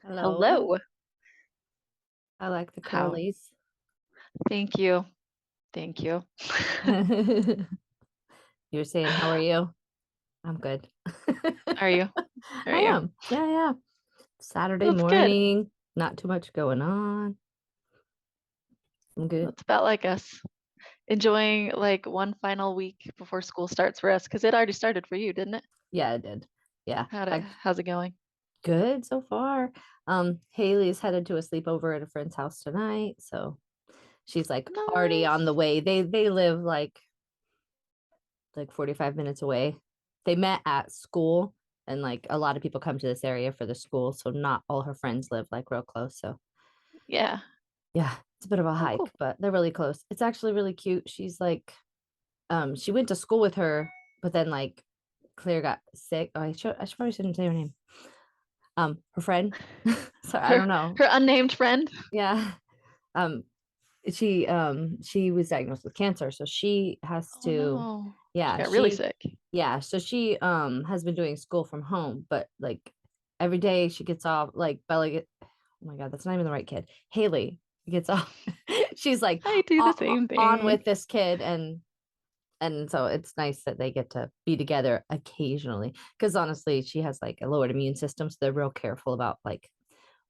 Hello. Hello. I like the How? curlies. Thank you. Thank you. You're saying, how are you? I'm good. Are you? Are I you? am. Yeah, yeah. Saturday That's good. morning, not too much going on. I'm good. That's about like us. Enjoying like one final week before school starts for us because it already started for you, didn't it? Yeah, I did. Yeah, How's it going? good so far. Haley's headed to a sleepover at a friend's house tonight, so she's like already on the Nice. way. They live like 45 minutes away. They met at school, and like a lot of people come to this area for the school, so not all her friends live like real close. So Yeah. yeah, it's a bit of a Oh, hike, cool. but they're really close. It's actually really cute. She's like, she went to school with her, but then like Claire got sick. Oh, I should probably shouldn't say her name. Her friend. Sorry, I Her don't know. her unnamed friend. Yeah. Um, she was diagnosed with cancer, so she has Oh to, no. She yeah, got really sick. so she has been doing school from home, but like every day she gets off, like oh my God, that's not even the right kid. Haley gets off. She's like I do the same on thing. with this kid, and so it's nice that they get to be together occasionally, because honestly she has like a lowered immune system, so they're real careful about like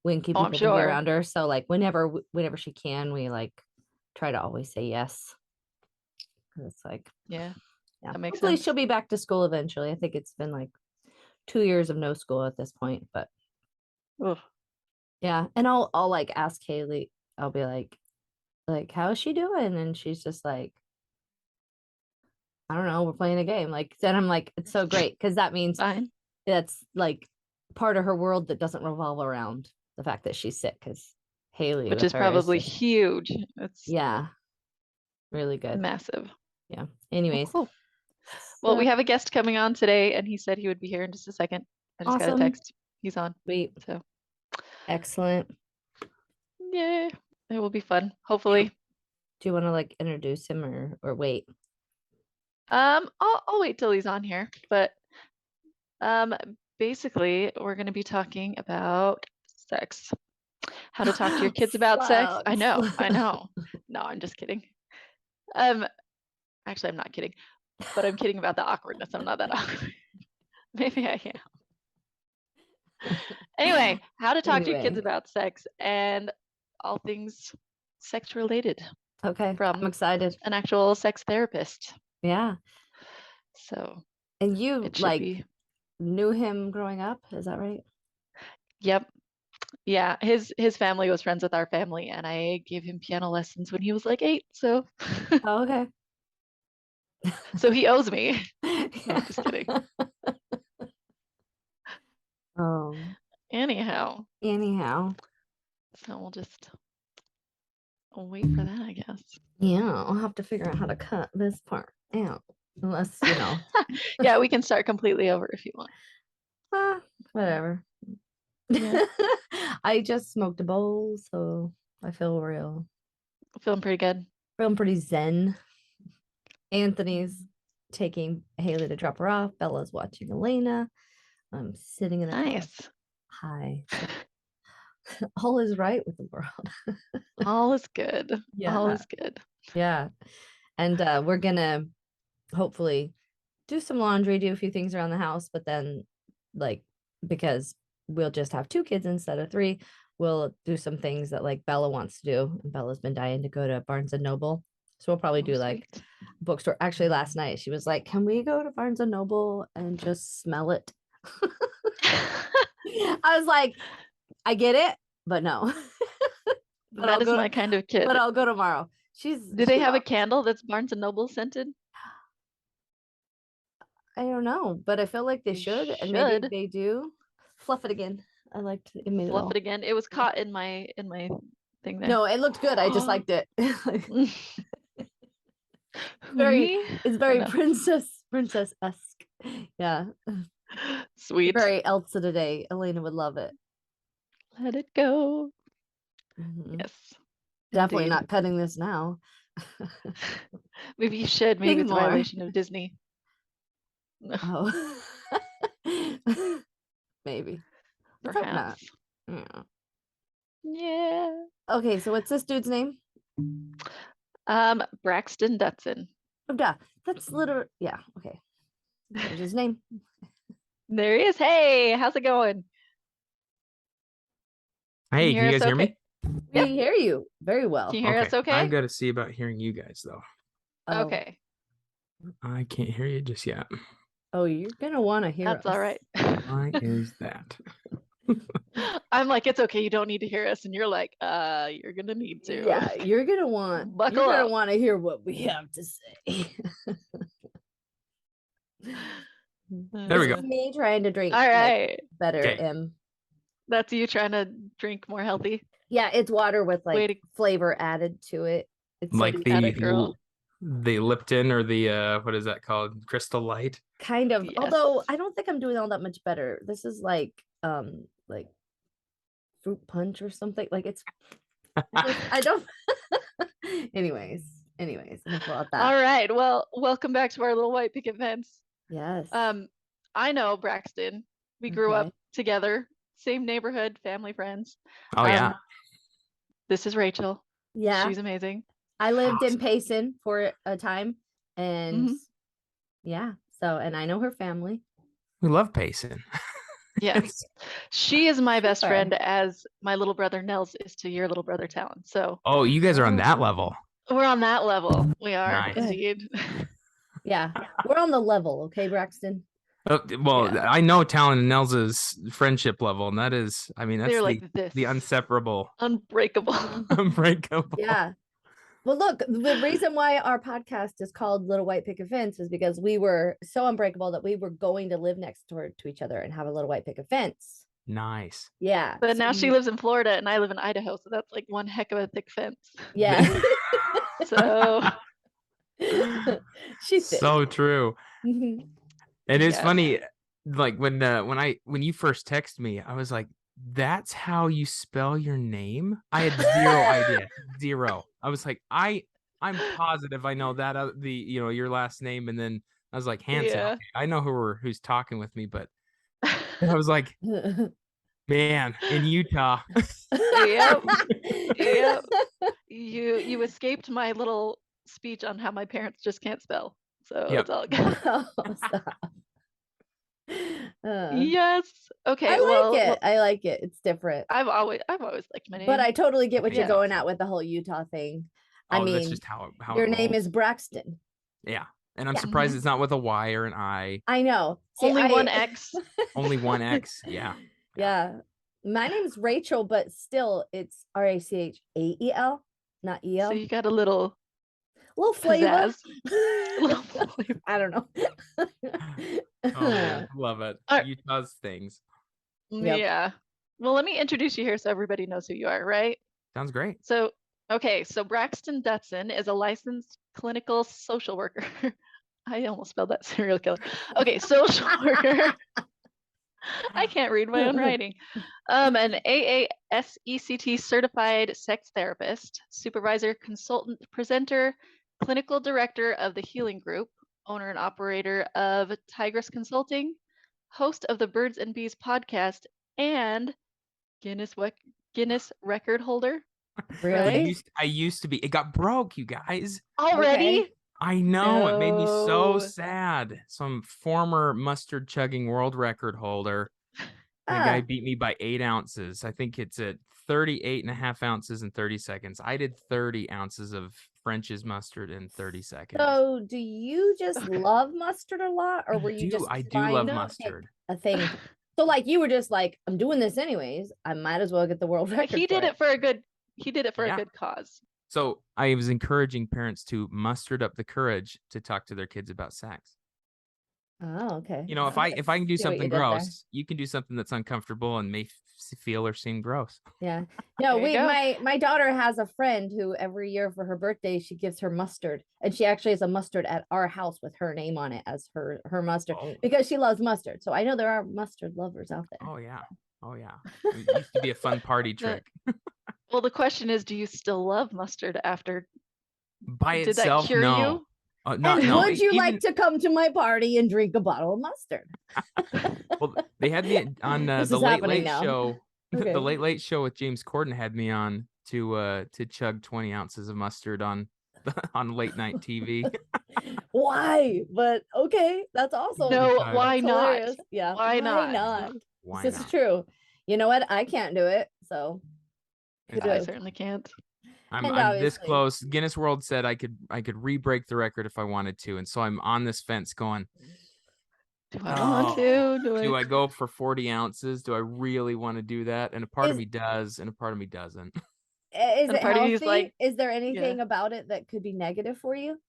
when can Oh, I'm people be sure. around her. So like whenever she can, we like try to always say yes. It's like, Yeah, yeah, that makes hopefully she'll sense. be back to school eventually. I think it's been like 2 years of no school at this point, but Oh, yeah. And I'll like ask Haley, I'll be like how is she doing? And she's just like, I don't know, we're playing a game. Like then I'm like, it's so great because that means fine. that's like part of her world that doesn't revolve around the fact that she's sick, because Haley Which with is her is probably just, huge. It's yeah, really good. massive. Yeah. Oh, Anyways, cool. Well, so we have a guest coming on today, and he said he would be here in just a second. I just got a awesome. text. He's on. Sweet. So, Excellent. yeah, it will be fun, Do you hopefully. do you want to like introduce him or wait? I'll wait till he's on here, but um, basically, we're going to be talking about sex. How to talk to your kids about sex. I Slugs. know, I know. No, I'm just kidding. Um, actually, I'm not kidding, but I'm kidding about the awkwardness. I'm not that awkward. Maybe I am. Anyway, how to talk to your kids Anyway, about sex and all things sex related okay, I'm from excited. an actual sex therapist. Yeah. So And you it should like be, knew him growing up, is that right? yep. Yeah, his family was friends with our family, and I gave him piano lessons when he was like 8. So Oh, okay. so he owes me. No, I'm just kidding. Um, Anyhow, anyhow, so we'll just wait for that, I guess. yeah, I'll have to figure out how to cut this part out. Unless, Yeah, we can start completely over if you want. ah, whatever. Yeah, I just smoked a bowl, so I feel feeling pretty good. feeling pretty zen. Anthony's taking Haley to drop her off. Bella's watching Elena. I'm sitting in the car. Nice. Hi. So all is right with the world. All is good. All Yeah. is good. Yeah. And we're gonna hopefully do some laundry, do a few things around the house, but then like because we'll just have two kids instead of three, we'll do some things that like Bella wants to do. And Bella's been dying to go to Barnes and Noble. So we'll probably Oh, do like sweet. bookstore. Actually, last night she was like, "Can we go to Barnes and Noble and just smell it?" I was like, "I get it, but no." but That I'll is go. my kind of But kid. I'll go tomorrow. Do they She's have a candle that's Barnes and Noble scented? I don't know, but I feel like they They should, and maybe should. they do. Fluff it again. I liked it. It made it Fluff it all. again. It was Yeah. caught in my thing there. No, it looked good. I just liked it. very, Me? it's Oh very no. princess-esque. Yeah. Sweet. Very Elsa today. Elena would love it. Let it go. Mhm. Yes, Definitely indeed. not cutting this now. Maybe you should. Maybe There's it's a more. violation of Disney. Oh. Maybe. Let's hope not. Perhaps. Yeah. Yeah. Okay, so what's this dude's name? Braxton Dutson. Oh, duh. That's literally, yeah, okay. There's his name. There he is. Hey, how's it going? Hey, can you guys hear me? We hear you very well. Can you hear us okay? I've got to see about hearing you guys, though. Oh. Okay. I can't hear you just yet. Oh, you're going to want to hear That's us. all right. Why is that? I'm like, it's okay. You don't need to hear us. And you're like, you're going to need to. Yeah, you're going to want to hear what we have to say. There we go. Me trying to drink All right. better. Okay. That's you trying to drink more healthy. Yeah, it's water with like flavor added to it. It's like girl. the Lipton or the what is that called? Crystal Light. Kind of. Yes. Although I don't think I'm doing all that much better. This is like fruit punch or something. Like it's I don't anyways enough about that. All right. Well, welcome back to our little white picket fence. Yes. I know Braxton. We grew up together, same neighborhood, family, friends. Oh yeah. This is Rachel. Yeah. She's amazing. I lived in Payson for a time, and yeah, so and I know her family. We love Payson. Yes. She is my best friend as my little brother Nels is to your little brother Talon. So oh, you guys are on that level. we're on that level. We are Nice. indeed. Yeah, we're on the level, okay, Braxton? Well, yeah. I know Talon and Nels's friendship level, and that is, I mean, that's the inseparable, unbreakable. Unbreakable. Yeah. Well, look, the reason why our podcast is called Little White Picket Fence is because we were so unbreakable that we were going to live next door to each other and have a little white picket fence. Nice. Yeah. But now she lives in Florida and I live in Idaho, so that's like one heck of a thick fence. Yeah. So she's so true. It is funny, like when you first texted me, I was like, that's how you spell your name? I had zero idea. Zero. I was like, I'm positive I know that your last name, and then I was like, Hanson. Yeah. Okay, I know who's talking with me, but I was like, man, in Utah. Yep. You escaped my little speech on how my parents just can't spell. So it's all good. Yes. Okay. I like it. It's different. I've always liked my name. But I totally get what you're going at with the whole Utah thing. I mean, that's just how your name is Braxton. Yeah. And I'm surprised it's not with a Y or an I. I know. Only one X. Only one X. Yeah. Yeah. My name's Rachel, but still it's Rachael, not EL. So you got a little flavor. I don't know. Oh, man. Love it. Utah's things. Yep. Yeah. Well, let me introduce you here so everybody knows who you are, right? Sounds great. So Braxton Dutson is a licensed clinical social worker. I almost spelled that serial killer. Okay, social worker. I can't read my own writing. An AASECT certified sex therapist, supervisor, consultant, presenter, clinical director of the Healing Group, owner and operator of Tigress Consulting, host of the Birds and Bees podcast, and Guinness record holder. Really? I used to be. It got broke, you guys. Already? Okay. I know. It made me so sad. Some former mustard chugging world record holder. The guy beat me by 8 ounces. I think it's at 38.5 ounces in 30 seconds. I did 30 ounces of French's mustard in 30 seconds. So do you just love mustard a lot, or were you I do love mustard. A thing. So like you were just like, I'm doing this anyways. I might as well get the world record. He did it for a good cause. So I was encouraging parents to muster up the courage to talk to their kids about sex. Oh, okay. You know, if I can do something gross, you can do something that's uncomfortable and may feel or seem gross. Yeah. No, my daughter has a friend who every year for her birthday she gives her mustard, and she actually has a mustard at our house with her name on it as her mustard because she loves mustard. So I know there are mustard lovers out there. Oh yeah. It used to be a fun party trick. Well, the question is, do you still love mustard after? By did itself, that cure you? Would you like to come to my party and drink a bottle of mustard? Well, they had me on the Late Late show Okay. The Late Show with James Corden had me on to chug 20 ounces of mustard on late night TV. Why? But okay, that's awesome. No, Because- why That's not? hilarious. Yeah. Why not? Why This is not? true. You know what? I can't do it. So It's- I kudos. certainly can't. I'm And this obviously- close. Guinness World said I could re-break the record if I wanted to, and so I'm on this fence going, Do I want to? do I go for 40 ounces? Do I really want to do that? And a part of Is- me does, and a part of me doesn't. Is And it part of you is healthy? like, Is there anything about it that could be negative for you?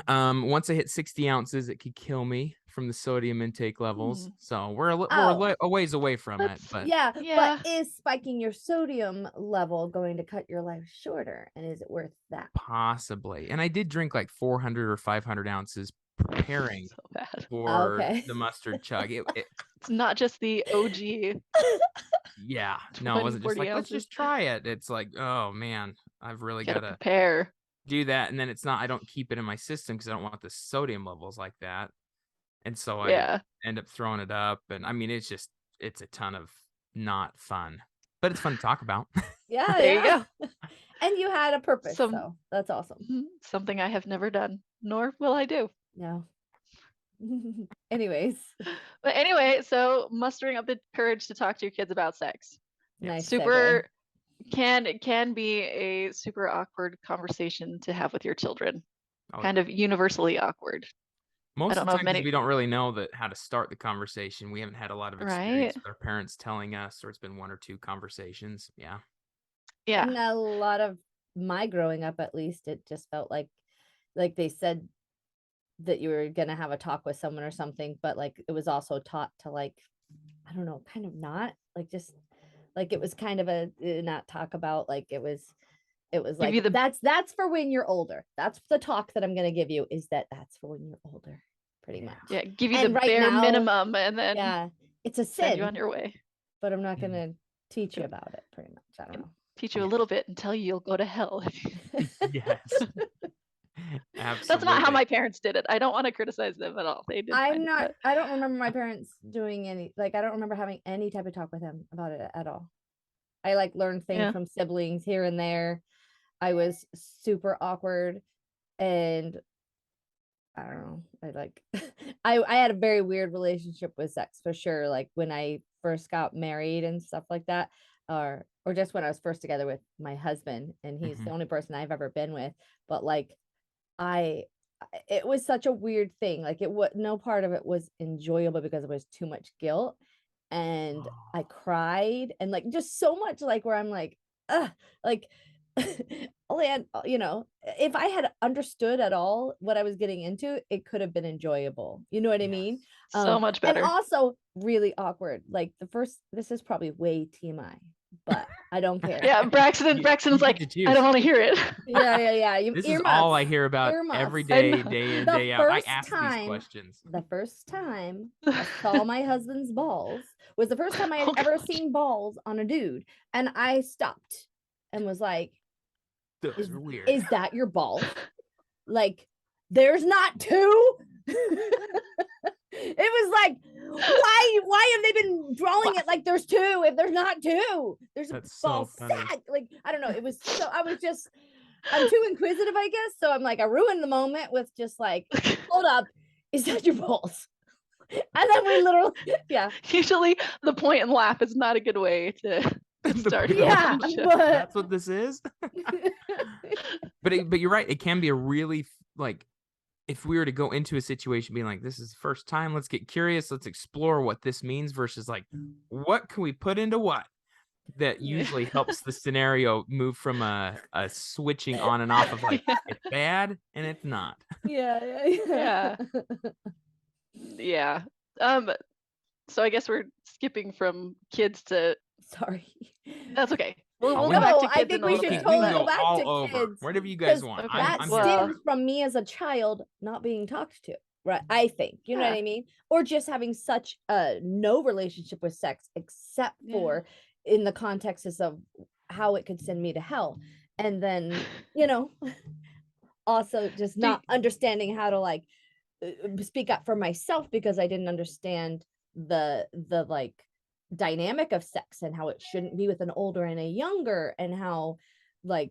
Once I hit 60 ounces, it could kill me from the sodium intake levels. Mm. So we're Oh. a ways away from it. That's- But Yeah, Yeah. but is spiking your sodium level going to cut your life shorter? And is it worth that? possibly. And I did drink like 400 or 500 ounces preparing So bad. for Okay. the mustard chug. It's not just the OG. Yeah, no, it 20, wasn't just 40 like, let's ounces. just try it. It's like, oh man, I've really got Gotta to prepare. do that. And then it's not, I don't keep it in my system because I don't want the sodium levels like that. And so I Yeah. end up throwing it up. And I mean, it's a ton of not fun, but it's fun to talk about. Yeah, There you yeah. And you had a purpose, Some- so that's awesome. Mhm. Something I have never done, nor will I do. No. Anyways, But anyway, so mustering up the courage to talk to your kids about sex. Yeah. nice. Super can be a super awkward conversation to have with your children. Oh, Kind of universally awkward. Most don't of know the if time, 'cause many- we don't really know how to start the conversation. We haven't had a lot of experience Right. with our parents telling us, or it's been one or two conversations. Yeah. Yeah. And a lot of my growing up, at least, it just felt like they said that you were gonna have a talk with someone or something, but like it was also taught to like, I don't know, kind of not like just like it was kind of a not talk about like it was like you the- that's for when you're older. That's the talk that I'm gonna give you is that's for when you're older, pretty Yeah. much. Yeah. Give you And the right bare now- minimum and then Yeah, it's a send you on sin, your way. but I'm not Mhm. gonna teach you about it. Pretty much, I don't know. Teach you a Yeah. little bit and tell you you'll go to hell. Yes. Absolutely. That's not how my parents did it. I don't want to criticize them at all. They did. I'm fine, not. but- I don't remember my parents doing any. Like, I don't remember having any type of talk with him about it at all. I like learned things Yeah. from siblings here and there. I was super awkward, and I don't know. I like. I had a very weird relationship with sex for sure. Like when I first got married and stuff like that, or just when I was first together with my husband, and he's the only person I've ever been with. But like, it was such a weird thing. Like no part of it was enjoyable because it was too much guilt. And I cried and like just so much like where I'm like, like Leanne, if I had understood at all what I was getting into, it could have been enjoyable. You know what I mean? So much better. And also really awkward. Like this is probably way TMI, but I don't care. Yeah, Braxton's you like, get to I choose. don't want to hear it. Yeah. This is all I Earmuffs. hear about Earmuffs. every I day, know. day in, The day out. I first ask time- these questions. The first time I saw my husband's balls was the first time I had Oh, ever gosh. seen balls on a dude. And I stopped and was like, Those are weird. is that your balls? Like, there's not two? It was like, why have they been drawing it like there's two if there's not two? There's a That's so ball funny. sack. Like, I don't know. It was so, I'm too inquisitive, I guess. So I'm like, I ruined the moment with just like, hold up, is that your balls? And then we literally, yeah. Usually the point and laugh is not a good way to start. a Yeah, relationship. but That's what this is. But you're right. It can be a really like, if we were to go into a situation being like, this is the first time, let's get curious, let's explore what this means versus like, what can we put into what? That usually helps the scenario move from a switching on and off of like, it's bad and it's not. yeah. Yeah. So I guess we're skipping from kids to Sorry. that's okay. Oh, We'll we go back No, to I kids think in a we little should bit. we totally can go go back all to over kids, whatever you guys 'cause want. Okay. that I'm Well- stems from me as a child not being talked to, right? I think, you know what Yeah. I mean? Or just having such a no relationship with sex except Yeah. for in the context of how it could send me to hell. And then, also just Do not understanding how to like speak up for myself because I didn't understand the like dynamic of sex and how it shouldn't be with an older and a younger, and how like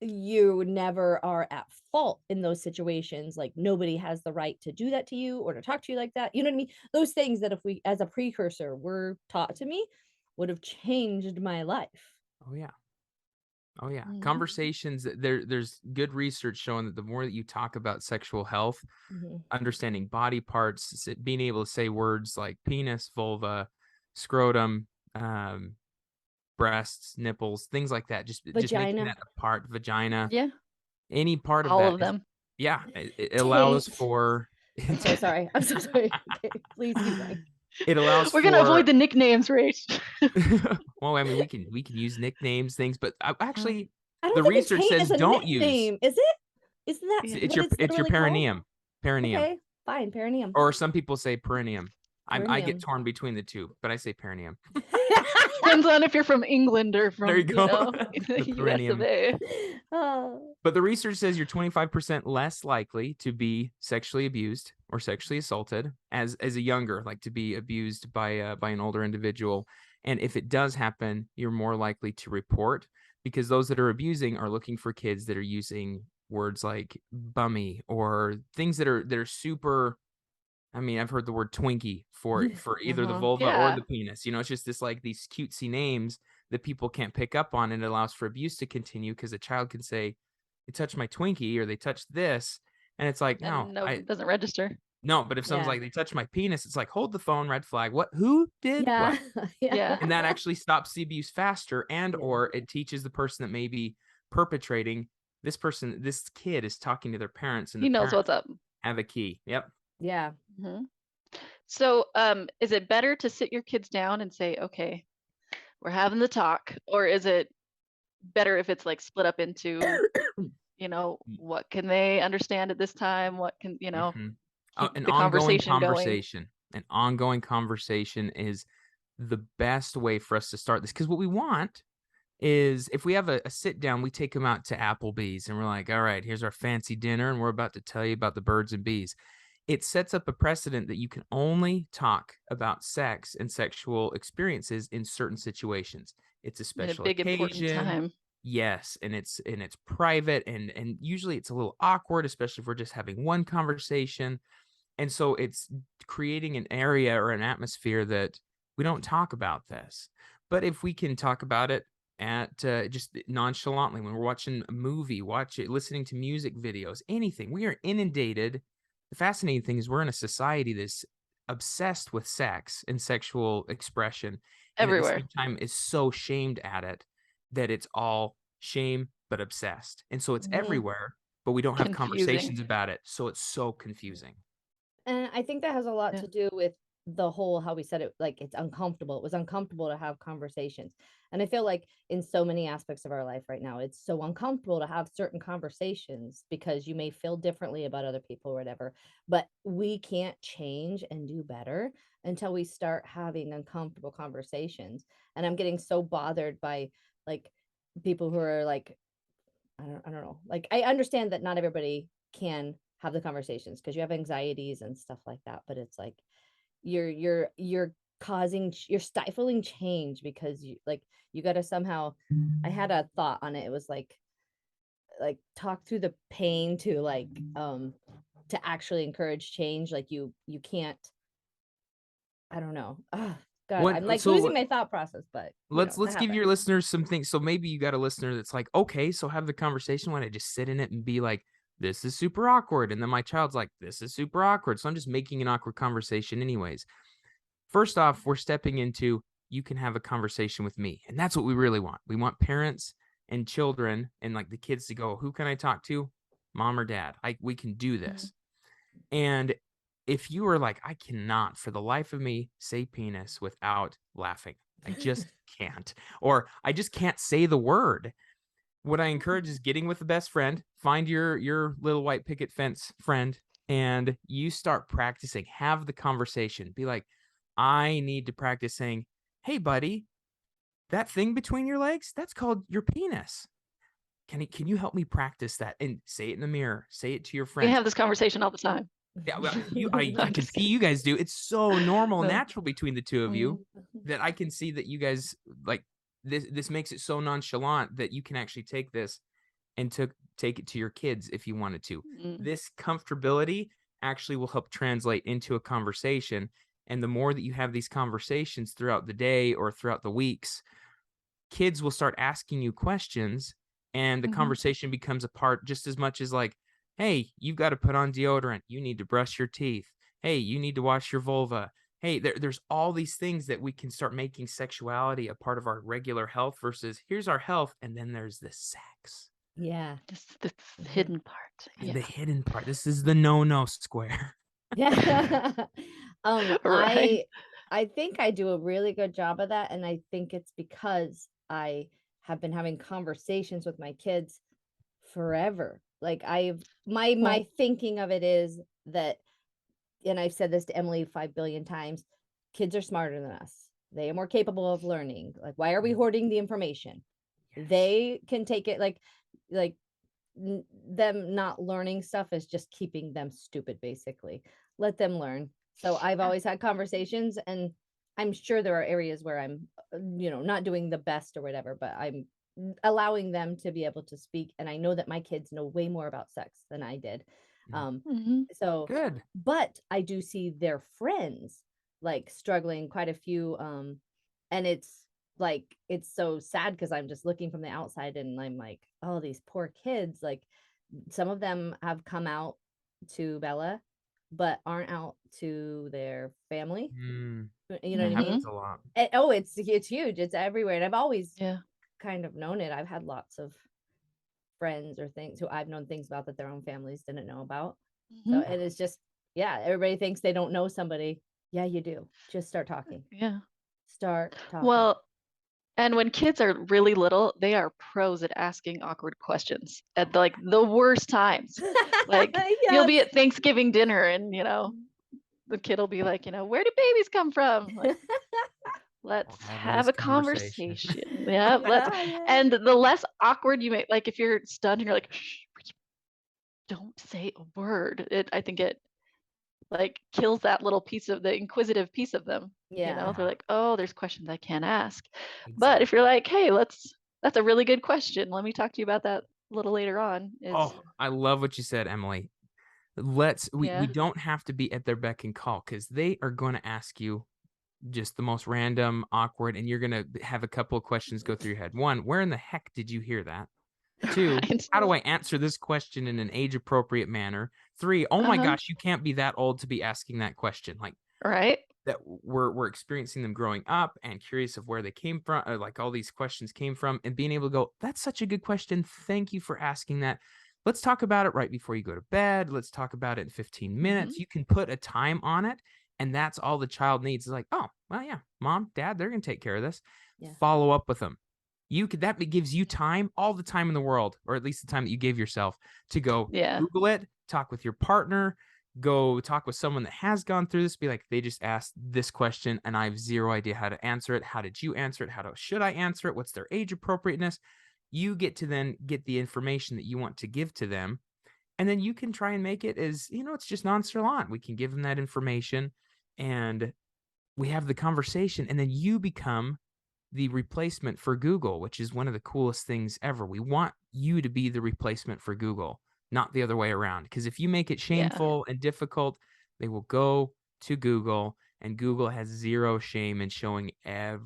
you never are at fault in those situations. Like nobody has the right to do that to you or to talk to you like that. You know what I mean? Those things that if we, as a precursor, were taught to me, would have changed my life. Oh yeah. Oh yeah. Conversations, there's good research showing that the more that you talk about sexual health, understanding body parts, being able to say words like penis, vulva, scrotum, breasts, nipples, things like that. Just making that apart, vagina. Yeah. Any part of all that. of them. Yeah. It allows for. I'm so sorry. I'm so sorry. Okay, please keep going. It allows We're gonna avoid the nicknames, Rach. Well, I mean, we can use nicknames, things, but actually, I don't the think research it's says as a don't nickname. use. Is it? Isn't that It's your perineum. Perineum. Okay, fine, perineum. Or some people say perineum. I get Perineum. torn between the two, but I say perineum. Depends on if you're from England or from There you go. the The US perineum. of A. Oh. But the research says you're 25% less likely to be sexually abused or sexually assaulted as a younger, like to be abused by an older individual. And if it does happen, you're more likely to report, because those that are abusing are looking for kids that are using words like bummy or things that are super. I mean, I've heard the word Twinkie for either the vulva or the penis. You know, it's just this like these cutesy names that people can't pick up on, and it allows for abuse to continue because a child can say, "They touched my Twinkie" or "They touched this," and it's like, no, it doesn't register. No, but if someone's like, "They touched my penis," it's like, hold the phone, red flag. What? Who did? Yeah. What? Yeah. And that actually stops the abuse faster, and or it teaches the person that may be perpetrating, this kid is talking to their parents, and he knows what's up. Have a key. Yep. Yeah. So, is it better to sit your kids down and say, okay, we're having the talk, or is it better if it's like split up into, what can they understand at this time? What can, keep an the ongoing conversation going? An ongoing conversation is the best way for us to start this, because what we want is, if we have a sit down, we take them out to Applebee's and we're like, all right, here's our fancy dinner and we're about to tell you about the birds and bees. It sets up a precedent that you can only talk about sex and sexual experiences in certain situations. It's a special big occasion. Important time. Yes, and it's private, and usually it's a little awkward, especially if we're just having one conversation. And so it's creating an area or an atmosphere that we don't talk about this. But if we can talk about it at just nonchalantly when we're watching a movie, listening to music videos, anything, we are inundated. The fascinating thing is we're in a society that's obsessed with sex and sexual expression. Everywhere. And at the same time is so shamed at it that it's all shame but obsessed. And so it's everywhere, but we don't have conversations about it. So it's so confusing. And I think that has a lot to do with the whole, how we said it, like it's uncomfortable. It was uncomfortable to have conversations. And I feel like in so many aspects of our life right now, it's so uncomfortable to have certain conversations because you may feel differently about other people or whatever, but we can't change and do better until we start having uncomfortable conversations. And I'm getting so bothered by like people who are like, I don't know. Like, I understand that not everybody can have the conversations because you have anxieties and stuff like that, but it's like you're stifling change because you got to somehow. I had a thought on it. It was like talk through the pain to to actually encourage change. Like you can't. I don't know. Oh, God, I'm like losing my thought process, but let's give your listeners some things. So maybe you got a listener that's like, okay, so have the conversation. When I just sit in it and be like, this is super awkward. And then my child's like, this is super awkward. So I'm just making an awkward conversation anyways. First off, we're stepping into, you can have a conversation with me. And that's what we really want. We want parents and children and like the kids to go, who can I talk to? Mom or dad? We can do this. And if you are like, I cannot for the life of me say penis without laughing, I just can't, or I just can't say the word. What I encourage is getting with the best friend, find your little white picket fence friend, and you start practicing, have the conversation. Be like, I need to practice saying, hey, buddy, that thing between your legs, that's called your penis. Can you help me practice that? And say it in the mirror, say it to your friends. We have this conversation all the time. Yeah, well, I I'm can just see you guys do. It's so normal and Uh, natural between the two of you Mm. that I can see that you guys like this makes it so nonchalant that you can actually take this and take it to your kids if you wanted to. mm, This comfortability actually will help translate into a conversation. And the more that you have these conversations throughout the day or throughout the weeks, kids will start asking you questions and the mhm. conversation becomes a part just as much as like, hey, you've got to put on deodorant. You need to brush your teeth. Hey, you need to wash your vulva. Hey, there's all these things that we can start making sexuality a part of our regular health versus here's our health. And then there's the sex, Yeah. Just the Mhm. hidden part. the Yeah. hidden part. This is the no square. Yeah. Right. I think I do a really good job of that, and I think it's because I have been having conversations with my kids forever. Like my Well, thinking of it is that, and I've said this to Emily 5 billion times, kids are smarter than us. They are more capable of learning. Like, why are we hoarding the information? Yes. They can take it like them not learning stuff is just keeping them stupid, basically. Let them learn. So I've yeah. always had conversations, and I'm sure there are areas where I'm not doing the best or whatever, but I'm allowing them to be able to speak, and I know that my kids know way more about sex than I did. um Mhm. so Good. but I do see their friends like struggling, quite a few, and it's so sad because I'm just looking from the outside and I'm like, oh, these poor kids. Like, some of them have come out to Bella, but aren't out to their family. Mm, You know that what I mean? happens Mhm. a lot. Oh, it's huge. It's everywhere. And I've always Yeah. kind of known it. I've had lots of friends or things who I've known things about that their own families didn't know about. So, Mhm. and it's just, yeah, everybody thinks they don't know somebody. Yeah, you do. Just start talking. Yeah. Start talking. Well, and when kids are really little, they are pros at asking awkward questions at like the worst times. Like you'll Yes. be at Thanksgiving dinner and, the kid will be like, where do babies come from? Like, let's We're having have this a conversation. conversation. Yeah, let's. Yeah. And the less awkward you make, like if you're stunned and you're like, shh, don't say a word. I think it like kills that little piece of the inquisitive piece of them. Yeah. They're like, oh, there's questions I can't ask. But if Exactly. you're like, hey, that's a really good question. Let me talk to you about that a little later on. It's Oh, I love what you said, Emily. We yeah. don't have to be at their beck and call because they are going to ask you just the most random, awkward, and you're going to have a couple of questions go through your head. One, where in the heck did you hear that? Two, Right. how do I answer this question in an age appropriate manner? Three, oh my Uh-huh. gosh, you can't be that old to be asking that question. Like Right. that we're experiencing them growing up and curious of where they came from, or like all these questions came from, and being able to go, that's such a good question. Thank you for asking that. Let's talk about it right before you go to bed. Let's talk about it in 15 Mm-hmm. minutes. You can put a time on it, and that's all the child needs is like, oh, well, yeah, mom, dad, they're going to take care of this. Yeah. Follow up with them. That gives you time, all the time in the world, or at least the time that you gave yourself to go Yeah. Google it, talk with your partner, go talk with someone that has gone through this, be like, they just asked this question and I have zero idea how to answer it. How did you answer it? Should I answer it? What's their age appropriateness? You get to then get the information that you want to give to them. And then you can try and make it as, it's just nonchalant. We can give them that information and we have the conversation, and then you become the replacement for Google, which is one of the coolest things ever. We want you to be the replacement for Google, not the other way around. Because if you make it Yeah. shameful and difficult, they will go to Google, and Google has zero shame in showing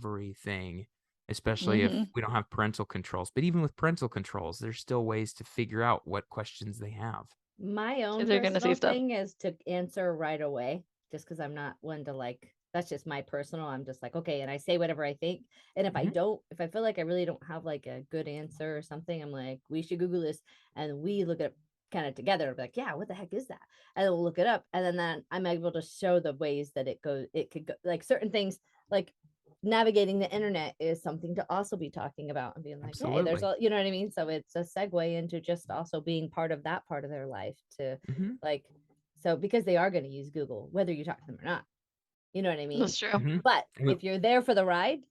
everything, especially if Mm-hmm. we don't have parental controls. But even with parental controls, there's still ways to figure out what questions they have. My own Kids are gonna say personal stuff. thing is to answer right away, just because I'm not one to that's just my personal. I'm just like, okay, and I say whatever I think. And if Mhm. if I feel like I really don't have like a good answer or something, I'm like, we should Google this, and we look at kind of together. I'm like, yeah, what the heck is that? And then we'll look it up, and then I'm able to show the ways that it could go, like certain things, like navigating the internet is something to also be talking about and being like, hey, there's Absolutely. all, you know what I mean? So it's a segue into just also being part of that part of their life to Mhm. like, so because they are going to use Google, whether you talk to them or not, you know what I mean? That's true. Mhm. But And if you're there for the ride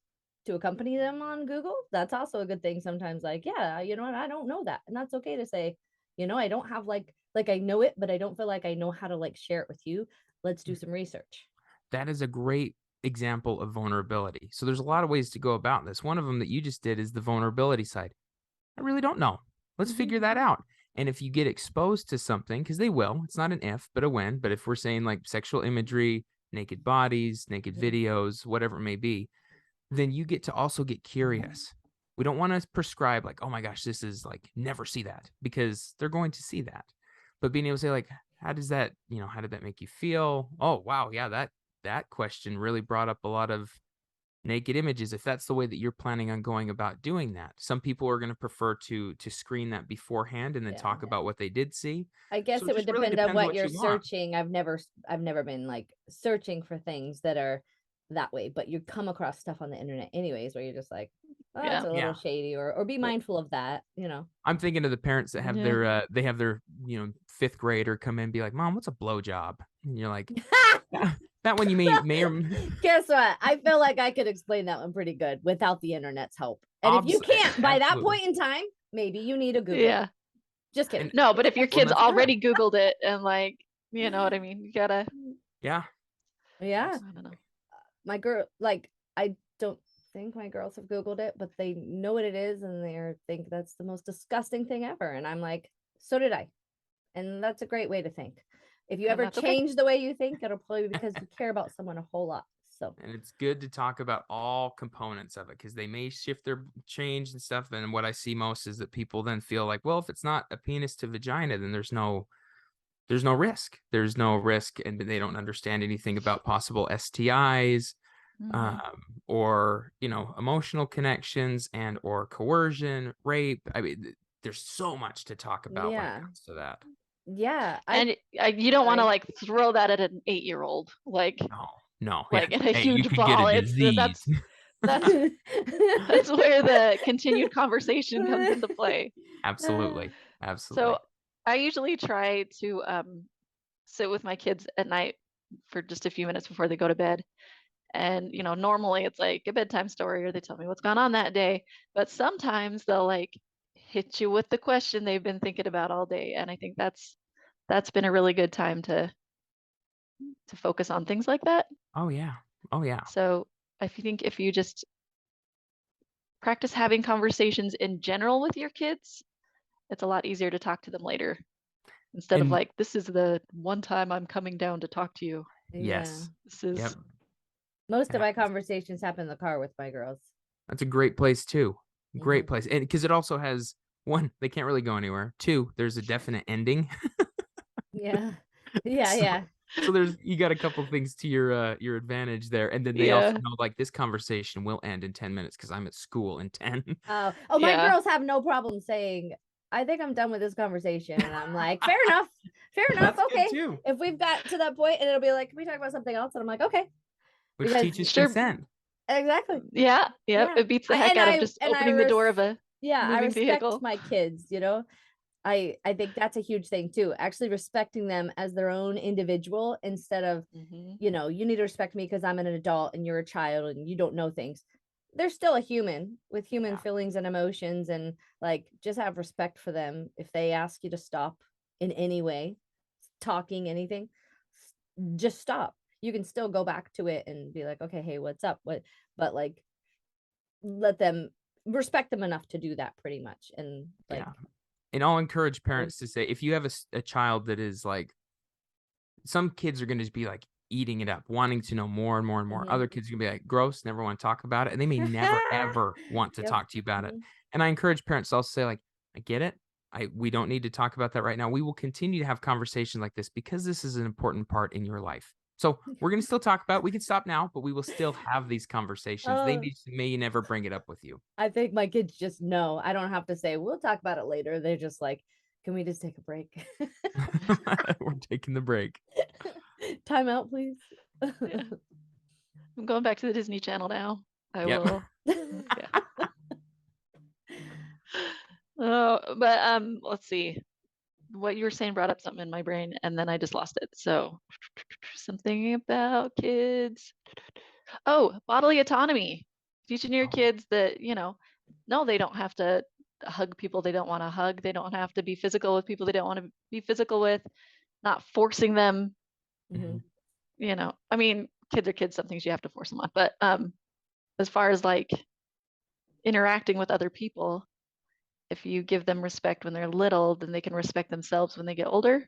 to accompany them on Google, that's also a good thing sometimes. Like, yeah, you know what? I don't know that. And that's okay to say, I don't have like like I know it, but I don't feel like I know how to like share it with you. Let's do some research. That is a great example of vulnerability. So there's a lot of ways to go about this. One of them that you just did is the vulnerability side. I really don't know. Let's figure that out. And if you get exposed to something, because they will, it's not an if, but a when. But if we're saying like sexual imagery, naked bodies, naked videos, whatever it may be, then you get to also get curious. We don't want to prescribe like, oh my gosh, this is like, never see that, because they're going to see that. But being able to say like, how does that, how did that make you feel? Oh, wow. Yeah, that question really brought up a lot of naked images, if that's the way that you're planning on going about doing that. Some people are going to prefer to screen that beforehand and then talk about what they did see. I guess So it would just really depend on depends what you're you want. searching. I've never been like searching for things that are that way, but you come across stuff on the internet anyways where you're just like, oh, it's a little shady, or be mindful of that, I'm thinking of the parents that have Yeah. their fifth grader come in and be like, Mom, what's a blowjob? And you're like, that one you may or Guess what? I feel like I could explain that one pretty good without the internet's help. And if you can't by that point in time, maybe you need a Google. Yeah. Just kidding. No, but if your Well, kids that's already Googled it and like, you know what I mean? You gotta. Yeah. Yeah. I don't know. My girl, like, I don't think my girls have Googled it, but they know what it is and they think that's the most disgusting thing ever. And I'm like, so did I. And that's a great way to think. If you And ever that's okay. change the way you think, it'll probably be because you care about someone a whole lot. So, and it's good to talk about all components of it, because they may shift their change and stuff. And what I see most is that people then feel like, well, if it's not a penis to vagina, then there's no risk. There's no risk, and they don't understand anything about possible STIs, or emotional connections and or coercion, rape. I mean, there's so much to talk about when it comes to that. Yeah. And you don't want to like throw that at an 8-year-old, like no, like in a hey, huge you could ball. get a disease. That's where the continued conversation comes into play. Absolutely. So I usually try to sit with my kids at night for just a few minutes before they go to bed. And, normally it's like a bedtime story or they tell me what's gone on that day. But sometimes they'll like hit you with the question they've been thinking about all day. And I think that's been a really good time to focus on things like that. Oh, yeah. So I think if you just practice having conversations in general with your kids, it's a lot easier to talk to them later instead of like, this is the one time I'm coming down to talk to you. Yes. This is most of my conversations happen in the car with my girls. That's a great place too. Great place. And because it also has, one, they can't really go anywhere. Two, there's a definite ending. Yeah. So you got a couple things to your advantage there. And then they also know like this conversation will end in 10 minutes because I'm at school in 10. My girls have no problem saying, I think I'm done with this conversation. And I'm like, fair enough. That's okay. Too. If we've got to that point and it'll be like, can we talk about something else? And I'm like, okay. Which teaches consent. Exactly. Yeah. It beats the heck out of just opening the door of a I respect vehicle. my kids, I think that's a huge thing too. Actually respecting them as their own individual instead of, you need to respect me because I'm an adult and you're a child and you don't know things. They're still a human with human feelings and emotions, and like just have respect for them. If they ask you to stop in any way, talking anything, just stop. You can still go back to it and be like, okay, hey, what's up? But like, let them respect them enough to do that pretty much. And like, and I'll encourage parents to say, if you have a child that is like, some kids are going to be like eating it up, wanting to know more and more and more. Other kids are going to be like, gross, never want to talk about it. And they may never, ever want to talk to you about it. And I encourage parents to also say like, I get it. We don't need to talk about that right now. We will continue to have conversations like this because this is an important part in your life. So we're going to still talk about it. We can stop now, but we will still have these conversations. They may never bring it up with you. I think my kids just know. I don't have to say, we'll talk about it later. They're just like, can we just take a break? We're taking the break. Time out, please. I'm going back to the Disney Channel now. I will. But let's see. What you were saying brought up something in my brain and then I just lost it. So something about kids. Oh, bodily autonomy. Teaching your kids that, no, they don't have to hug people they don't want to hug. They don't have to be physical with people they don't want to be physical with, not forcing them, Mhm. you know. I mean, kids are kids, some things you have to force them on. But as far as like interacting with other people, if you give them respect when they're little, then they can respect themselves when they get older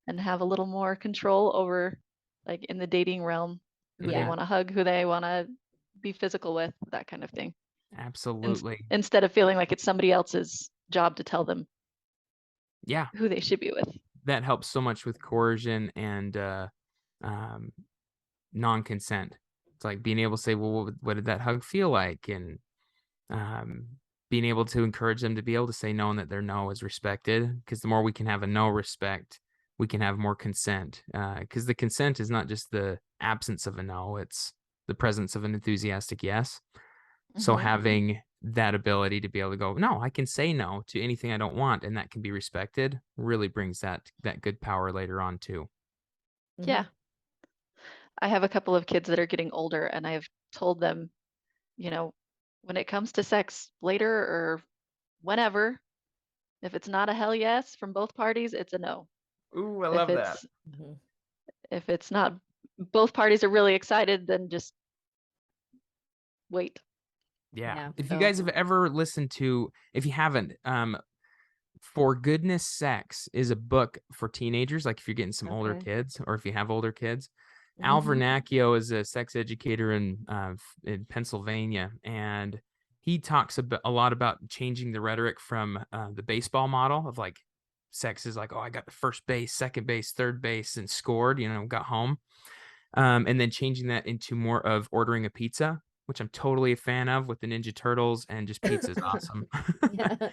and have a little more control over, like in the dating realm, who they Yeah. want to hug, who they want to be physical with, that kind of thing. Absolutely. Instead of feeling like it's somebody else's job to tell them Yeah. who they should be with. That helps so much with coercion and non-consent. It's like being able to say, well, what did that hug feel like? And being able to encourage them to be able to say no and that their no is respected. Because the more we can have a no respect, we can have more consent. Because the consent is not just the absence of a no, it's the presence of an enthusiastic yes. So having that ability to be able to go, no, I can say no to anything I don't want, and that can be respected, really brings that good power later on too. Yeah. I have a couple of kids that are getting older, and I've told them, you know, when it comes to sex later or whenever, if it's not a hell yes from both parties, it's a no. Ooh, I If love that. it's if it's not, both parties are really excited, then just wait. Yeah. If you So- guys have ever listened to, if you haven't, For Goodness Sex is a book for teenagers, like if you're getting some older Okay. kids or if you have older kids. Al Mhm. Vernacchio is a sex educator in Pennsylvania, and he talks a lot about changing the rhetoric from the baseball model of like sex is like, oh, I got the first base, second base, third base, and scored, got home. And then changing that into more of ordering a pizza, which I'm totally a fan of with the Ninja Turtles, and just pizza's awesome. Yeah.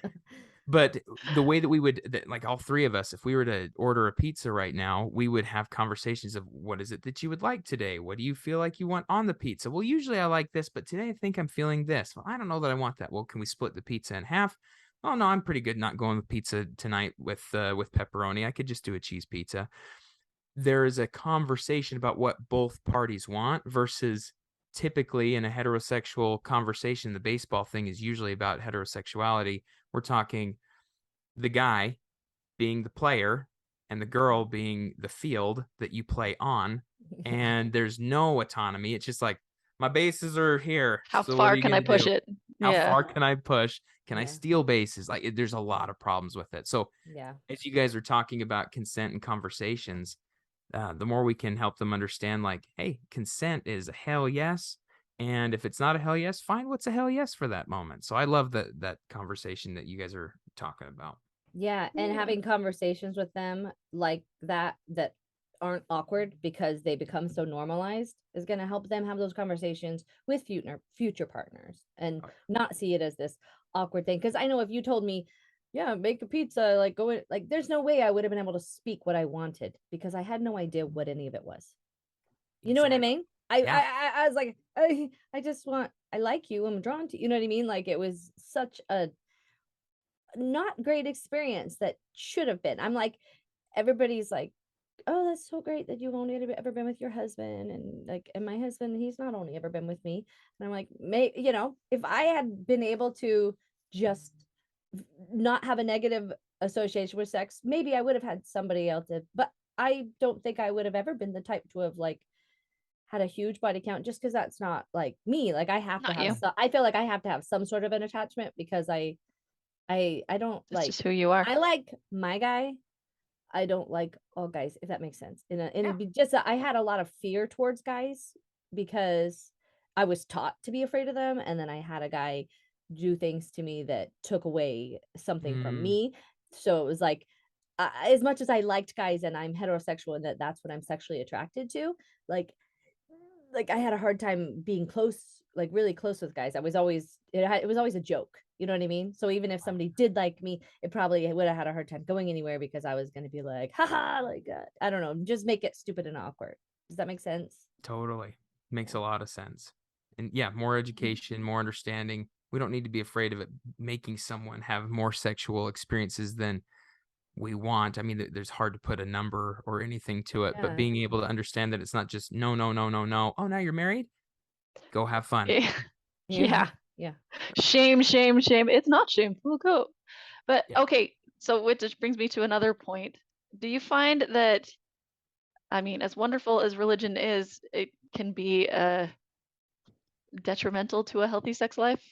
But the way that we would, like all three of us, if we were to order a pizza right now, we would have conversations of what is it that you would like today? What do you feel like you want on the pizza? Well, usually I like this, but today I think I'm feeling this. Well, I don't know that I want that. Well, can we split the pizza in half? Oh no, I'm pretty good not going with pizza tonight with pepperoni. I could just do a cheese pizza. There is a conversation about what both parties want versus typically in a heterosexual conversation, the baseball thing is usually about heterosexuality. We're talking the guy being the player and the girl being the field that you play on. And there's no autonomy. It's just like, my bases are here. How So what are far you can I gonna push do? it? How Yeah. far can I push? Can I Yeah. steal bases? Like there's a lot of problems with it. So Yeah. as you guys are talking about consent and conversations, the more we can help them understand, like, hey, consent is a hell yes. And if it's not a hell yes, find what's a hell yes for that moment. So I love that conversation that you guys are talking about. Yeah, and Yeah. having conversations with them like that aren't awkward because they become so normalized is going to help them have those conversations with future partners and not see it as this awkward thing. Because I know if you told me, yeah, make a pizza, like go in, like there's no way I would have been able to speak what I wanted because I had no idea what any of it was. You know what I mean? Yeah. I was like, I just want, I like you, I'm drawn to you. You know what I mean? Like it was such a not great experience that should have been. I'm like, everybody's like, oh, that's so great that you've only ever been with your husband. And like, and my husband, he's not only ever been with me. And I'm like, if I had been able to just not have a negative association with sex, maybe I would have had somebody else. But I don't think I would have ever been the type to have like had a huge body count just because that's not like me. Like I have to Not have, you. I feel like I have to have some sort of an attachment because I don't That's like, just who you are. I like my guy. I don't like all guys, if that makes sense. Yeah. Just I had a lot of fear towards guys because I was taught to be afraid of them, and then I had a guy do things to me that took away something from me. So it was like, as much as I liked guys, and I'm heterosexual, and that's what I'm sexually attracted to, like I had a hard time being close, like really close with guys. I was always it was always a joke. You know what I mean? So even if somebody did like me, it probably would have had a hard time going anywhere because I was going to be like, haha, like I don't know, just make it stupid and awkward. Does that make sense? Totally. Makes a lot of sense. And yeah, more education, more understanding. We don't need to be afraid of it making someone have more sexual experiences than we want. I mean, there's hard to put a number or anything to it, but Yeah. being able to understand that it's not just no, no, no, no, no. Oh, now you're married? Go have fun. Yeah. Yeah. Yeah. Shame, shame, shame. It's not shameful. Go. But Yeah. okay, so which just brings me to another point. Do you find that, I mean, as wonderful as religion is, it can be detrimental to a healthy sex life?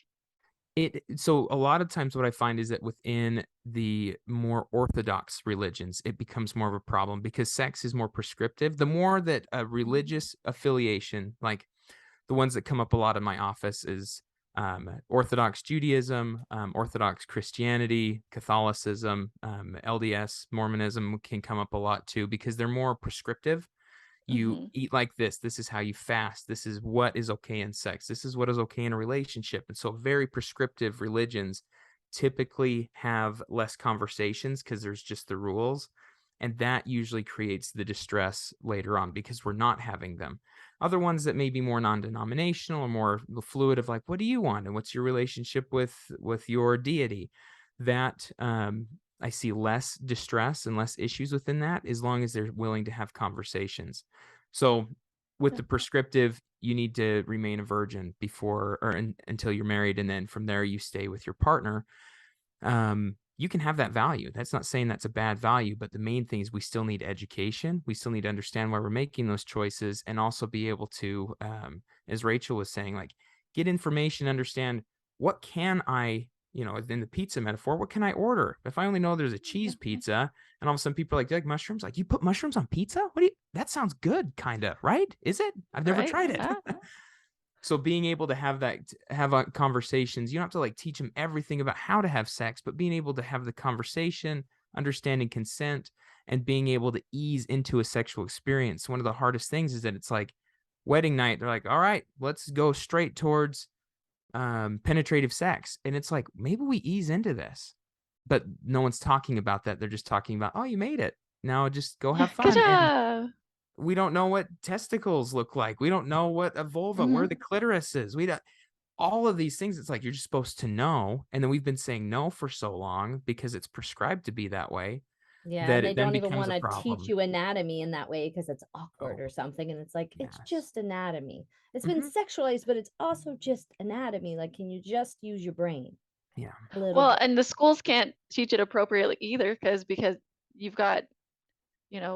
So a lot of times what I find is that within the more orthodox religions, it becomes more of a problem because sex is more prescriptive. The more that a religious affiliation, like the ones that come up a lot in my office, is Orthodox Judaism, Orthodox Christianity, Catholicism, LDS, Mormonism can come up a lot too because they're more prescriptive. You eat like this. This is how you fast. This is what is okay in sex. This is what is okay in a relationship. And so very prescriptive religions typically have less conversations because there's just the rules. And that usually creates the distress later on because we're not having them. Other ones that may be more non-denominational or more fluid of like, what do you want? And what's your relationship with your deity? That I see less distress and less issues within that as long as they're willing to have conversations. So with the prescriptive, you need to remain a virgin before or until you're married. And then from there, you stay with your partner. You can have that value. That's not saying that's a bad value, but the main thing is we still need education. We still need to understand why we're making those choices and also be able to, as Rachel was saying, like get information, understand what can I, in the pizza metaphor, what can I order? If I only know there's a cheese pizza and all of a sudden people are like, "Do you like mushrooms?" Like, you put mushrooms on pizza? That sounds good, kind of, right? Is it? I've never Right? tried it. Yeah. So being able to have conversations, you don't have to like teach them everything about how to have sex, but being able to have the conversation, understanding consent, and being able to ease into a sexual experience. One of the hardest things is that it's like wedding night. They're like, "All right, let's go straight towards penetrative sex." And it's like, maybe we ease into this, but no one's talking about that. They're just talking about, "Oh, you made it. Now just go have Good fun." And job. we don't know what testicles look like. We don't know what a vulva, where the clitoris is. We don't, all of these things. It's like, you're just supposed to know. And then we've been saying no for so long because it's prescribed to be that way Yeah, that and they it then don't even becomes want a to teach problem. you anatomy in that way because it's awkward Oh, or something. And it's like, it's yes. just anatomy. It's been Mhm. sexualized, but it's also just anatomy. Like, can you just use your brain Yeah. a little Well, bit? and the schools can't teach it appropriately either because you've got,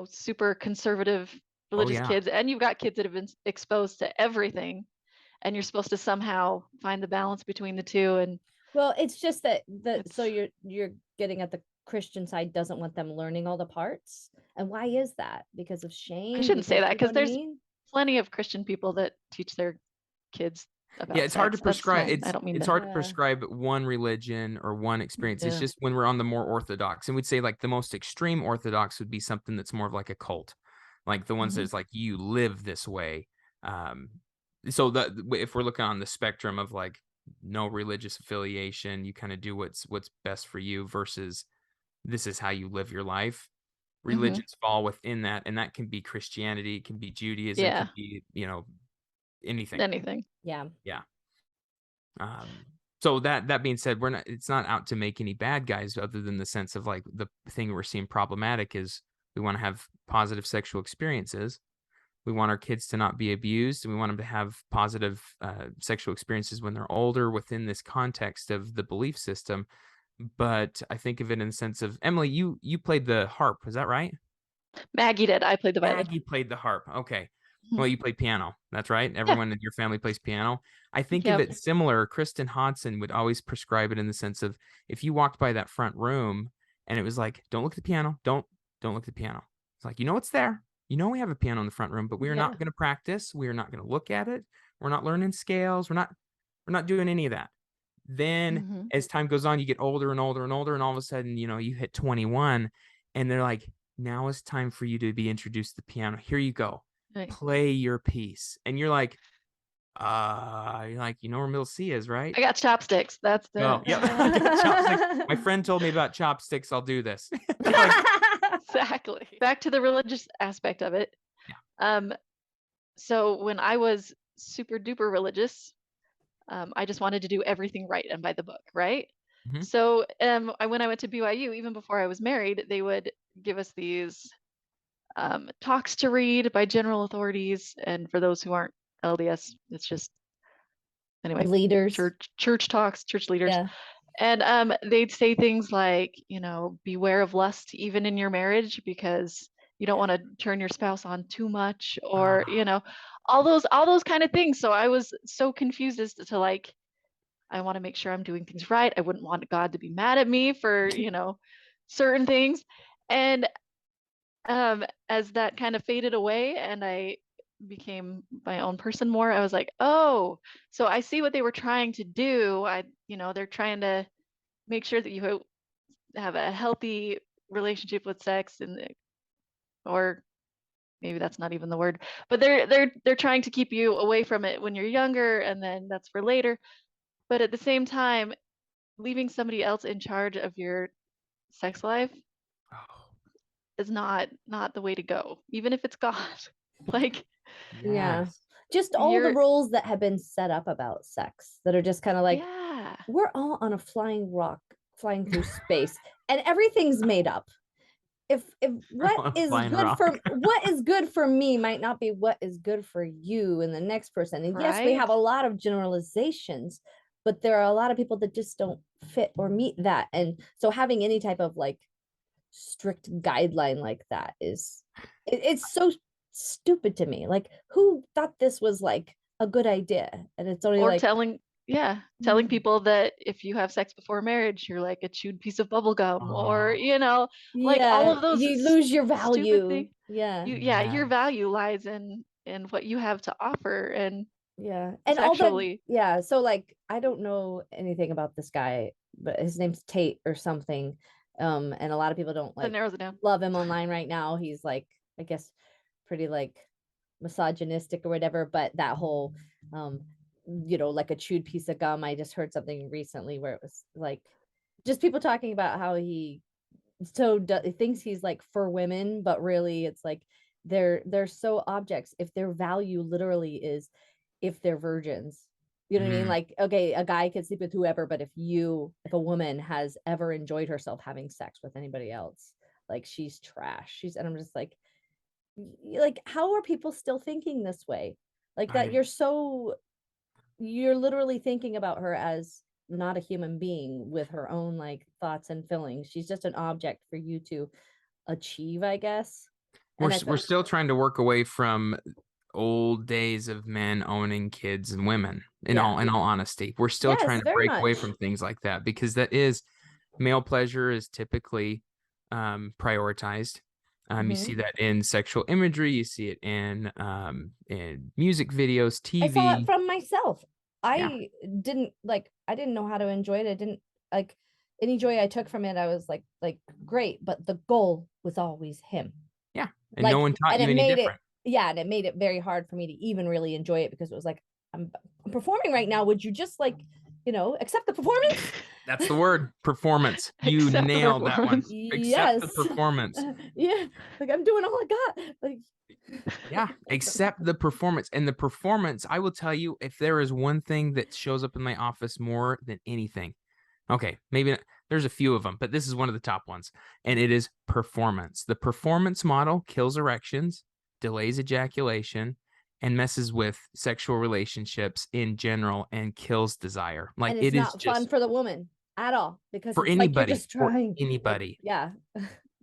super conservative Oh, religious yeah. kids and you've got kids that have been exposed to everything and you're supposed to somehow find the balance between the two, and Well, it's just that so it's you're getting at the Christian side doesn't want them learning all the parts. And why is that? Because of I shame? shouldn't say Because that you know because what I there's mean? plenty of Christian people that teach their kids Yeah, about it's hard to sex. That's prescribe. not, I don't mean It's to. hard to Yeah. prescribe one religion or one experience. It's Yeah. just when we're on the more orthodox, and we'd say like the most extreme orthodox would be something that's more of like a cult, like the ones that's like you live this way. Um, so that if we're looking on the spectrum of like no religious affiliation, you kind of do what's best for you versus this is how you live your life. Religions fall within that, and that can be Christianity, it can be Judaism, it Yeah, can be anything. anything. Yeah. Yeah. So that being said, it's not out to make any bad guys other than the sense of like the thing we're seeing problematic is we want to have positive sexual experiences. We want our kids to not be abused, and we want them to have positive sexual experiences when they're older within this context of the belief system. But I think of it in the sense of, Emily, you played the harp, is that right? Maggie did. I played the violin. Maggie played the harp. Okay. Mhm. Well, you played piano. That's right. Yeah. Everyone in your family plays piano. I think of Yep. it similar. Kristen Hodson would always prescribe it in the sense of if you walked by that front room and it was like, don't look at the piano. Don't look at the piano. It's like, it's there. We have a piano in the front room, but we are Yeah. not going to practice. We are not going to look at it. We're not learning scales. We're not doing any of that. Then as time goes on, you get older and older and older, and all of a sudden, you hit 21 and they're like, now it's time for you to be introduced to the piano. Here you go. Right. Play your piece. And you're like, you know where middle C is, right? I got chopsticks. That's the. Oh, yep. I got chopsticks. My friend told me about chopsticks. I'll do this. Like, Exactly. Back to the religious aspect of it. Yeah. So when I was super duper religious, I just wanted to do everything right and by the book, right? Mhm. So when I went to BYU, even before I was married, they would give us these talks to read by general authorities. And for those who aren't LDS, it's just anyway, Leaders. church talks, church leaders. Yeah. And they'd say things like, beware of lust even in your marriage, because you don't want to turn your spouse on too much, or, all those kind of things. So I was so confused as to like, I want to make sure I'm doing things right. I wouldn't want God to be mad at me for, certain things. And as that kind of faded away and I became my own person more, I was like, oh, so I see what they were trying to do. They're trying to make sure that you have a healthy relationship with sex, or maybe that's not even the word, but they're trying to keep you away from it when you're younger, and then that's for later. But at the same time, leaving somebody else in charge of your sex life is not the way to go, even if it's God. Like, Yeah. Yes. Just all the You're- rules that have been set up about sex that are just kind of like, yeah, we're all on a flying rock flying through space and everything's made up. If what is Flying good rock. what is good for me might not be what is good for you and the next person. And yes, we Right. have a lot of generalizations, but there are a lot of people that just don't fit or meet that. And so having any type of like strict guideline like that it's so stupid to me. Like, who thought this was like a good idea? And it's only or like telling people that if you have sex before marriage, you're like a chewed piece of bubble gum, or Oh. like all yeah, of those you lose your stupid value. things. Yeah. Your Yes. value lies in what you have to offer, and Yeah. And all that, sexually. yeah. So like I don't know anything about this guy, but his name's Tate or something. And a lot of people don't That like narrows it down. love him online right now. He's like, I guess, pretty like misogynistic or whatever, but that whole like a chewed piece of gum. I just heard something recently where it was like just people talking about how he thinks he's like for women, but really it's like they're so objects if their value literally is if they're virgins. You know what I mean? Mm. Like, okay, a guy can sleep with whoever, but if a woman has ever enjoyed herself having sex with anybody else, like she's trash. And I'm just like, how are people still thinking this way? Like that you're literally thinking about her as not a human being with her own like thoughts and feelings. She's just an object for you to achieve, I guess. We're still trying to work away from old days of men owning kids and women. In all honesty, we're still Yes, trying to very break away much. from things like that, because that is male pleasure is typically prioritized. You see that in sexual imagery, you see it in music videos, TV. I saw it from myself. Yeah. I didn't know how to enjoy it. I didn't like any joy I took from it. I was like great, but the goal was always him. Yeah. And no one taught you any different. And it made it very hard for me to even really enjoy it, because it was like, I'm performing right now. Would you just like, accept the performance? That's the word, performance. You Accept the nailed that one. performance. Accept the performance. Yeah. Like, I'm doing all I got. Like, yeah, accept the performance. And the performance, I will tell you, if there is one thing that shows up in my office more than anything, okay, maybe there's a few of them, but this is one of the top ones, and it is performance. The performance model kills erections, delays ejaculation, and messes with sexual relationships in general and kills desire. Like, and it's it is not just fun for the woman at all, because for it's anybody, like you're just trying. for anybody. Yeah.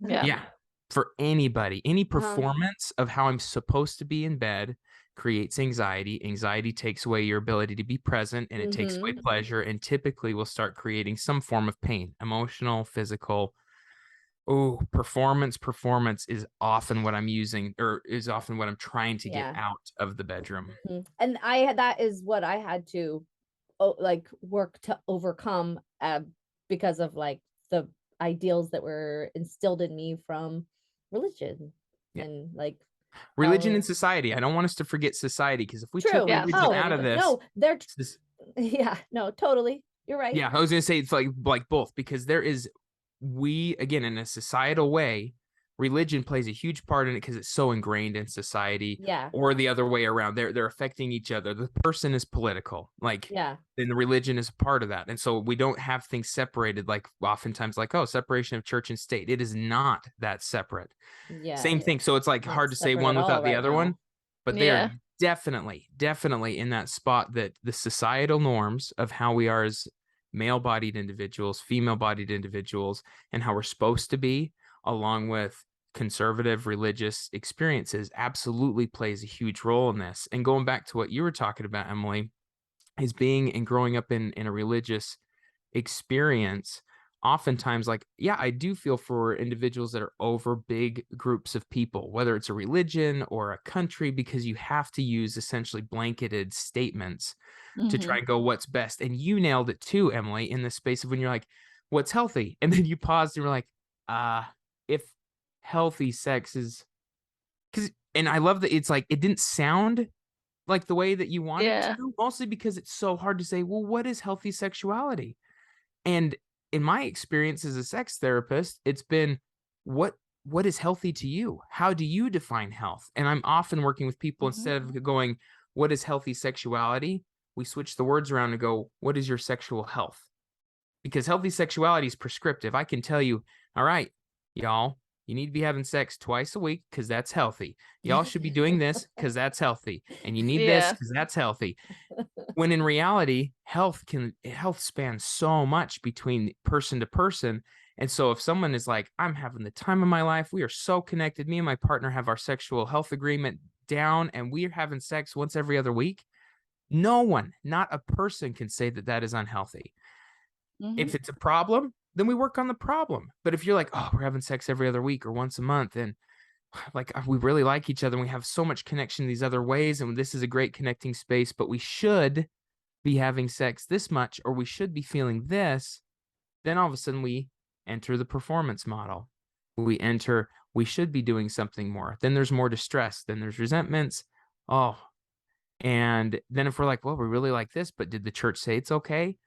Yeah. For anybody, any Uh-huh. performance of how I'm supposed to be in bed creates anxiety. Anxiety takes away your ability to be present, and it takes away pleasure, and typically will start creating some form of pain, emotional, physical. Oh, performance is often what I'm using, or is often what I'm trying to get out of the bedroom. And that is what I had to work to overcome, because of like the ideals that were instilled in me from religion and like religion and society. I don't want us to forget society, because if we took religion out of this, no, no, totally, you're right. Yeah, I was gonna say it's like both, because there is, again, in a societal way, religion plays a huge part in it because it's so ingrained in society. Yeah. Or the other way around, they're affecting each other. The person is political, then the religion is a part of that, and so we don't have things separated. Like oftentimes, like, oh, separation of church and state. It is not that separate. Yeah. Same thing. So it's like hard to say one without the other one, but they are definitely in that spot that the societal norms of how we are as male-bodied individuals, female-bodied individuals, and how we're supposed to be, along with conservative religious experiences, absolutely plays a huge role in this. And going back to what you were talking about, Emily, is being and growing up in a religious experience. Oftentimes, like, yeah, I do feel for individuals that are over big groups of people, whether it's a religion or a country, because you have to use essentially blanketed statements to try and go what's best. And you nailed it too, Emily, in the space of when you're like, what's healthy? And then you paused and you're like, if healthy sex is, and I love that it's like, it didn't sound like the way that you wanted Yeah. to, mostly because it's so hard to say, well, what is healthy sexuality? And in my experience as a sex therapist, it's been what is healthy to you? How do you define health? And I'm often working with people, instead of going, what is healthy sexuality? We switch the words around and go, what is your sexual health? Because healthy sexuality is prescriptive. I can tell you, all right, y'all, you need to be having sex twice a week because that's healthy. Y'all should be doing this because that's healthy. And you need this because that's healthy. When in reality, health spans so much between person to person. And so if someone is like, I'm having the time of my life, we are so connected. Me and my partner have our sexual health agreement down, and we're having sex once every other week. No one, not a person, can say that that is unhealthy. If it's a problem, then we work on the problem. But if you're like, oh, we're having sex every other week or once a month, and like we really like each other and we have so much connection these other ways, and this is a great connecting space, but we should be having sex this much, or we should be feeling this, then all of a sudden we enter the performance model. We should be doing something more. Then there's more distress. Then there's resentments. Oh, and then if we're like, well, we really like this, but did the church say it's okay?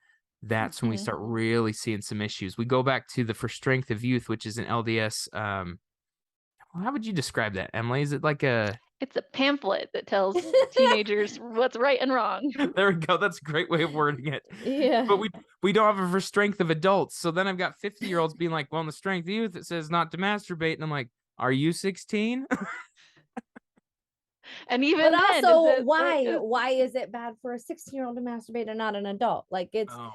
That's when we start really seeing some issues. We go back to the For Strength of Youth, which is an LDS. How would you describe that, Emily? Is it like it's a pamphlet that tells teenagers what's right and wrong. There we go. That's a great way of wording it. Yeah. But we don't have a For Strength of Adults. So then I've got 50-year-olds being like, well, in the Strength of Youth, it says not to masturbate. And I'm like, are you 16? And even but then, also, why is it bad for a 16-year-old to masturbate and not an adult? Like it. Oh,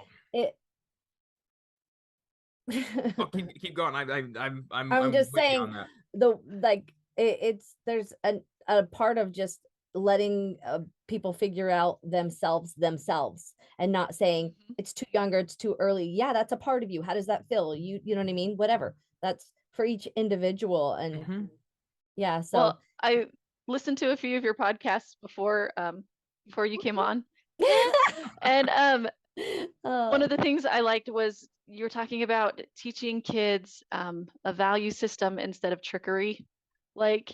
keep going. I'm just saying there's a part of just letting people figure out themselves and not saying it's too young or it's too early. Yeah, that's a part of you. How does that feel? You know what I mean? Whatever. That's for each individual. And yeah, so well, I listened to a few of your podcasts before you came on. And one of the things I liked was you were talking about teaching kids a value system instead of trickery. Like,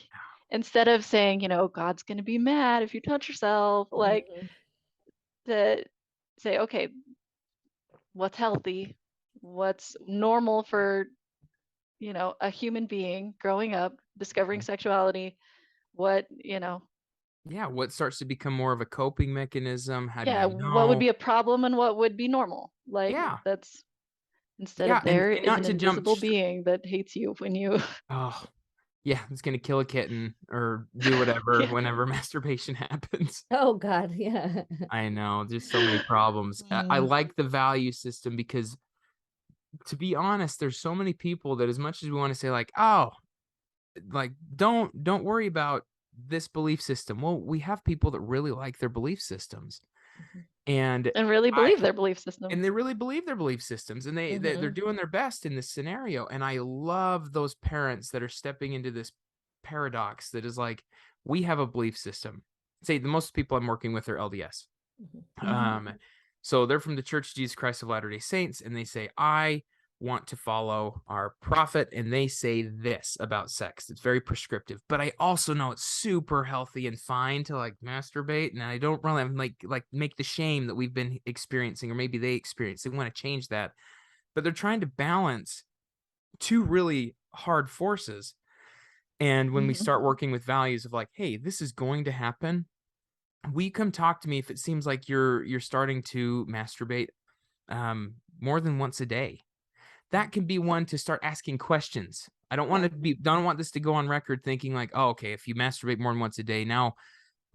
instead of saying, God's going to be mad if you touch yourself, like, to say, okay, what's healthy? What's normal for, a human being growing up, discovering sexuality? What starts to become more of a coping mechanism? How do you know? What would be a problem and what would be normal? Like, that's instead of there is an invisible being that hates you when you it's gonna kill a kitten or do whatever whenever masturbation happens. Oh God, yeah. I know, just so many problems. I like the value system because, to be honest, there's so many people that, as much as we want to say like, oh, like don't worry about this belief system. Well, we have people that really like their belief systems and really believe their belief system. And they really believe their belief systems, and they're doing their best in this scenario. And I love those parents that are stepping into this paradox that is like, we have a belief system. Say the most people I'm working with are LDS. So they're from the Church of Jesus Christ of Latter-day Saints, and they say, I want to follow our prophet, and they say this about sex. It's very prescriptive, but I also know it's super healthy and fine to like masturbate, and I don't really like make the shame that we've been experiencing, or maybe they experience. They want to change that, but they're trying to balance two really hard forces. And when we start working with values of like, hey, this is going to happen, we come talk to me if it seems like you're starting to masturbate more than once a day. That can be one to start asking questions. I don't want this to go on record thinking like, oh, okay, if you masturbate more than once a day, now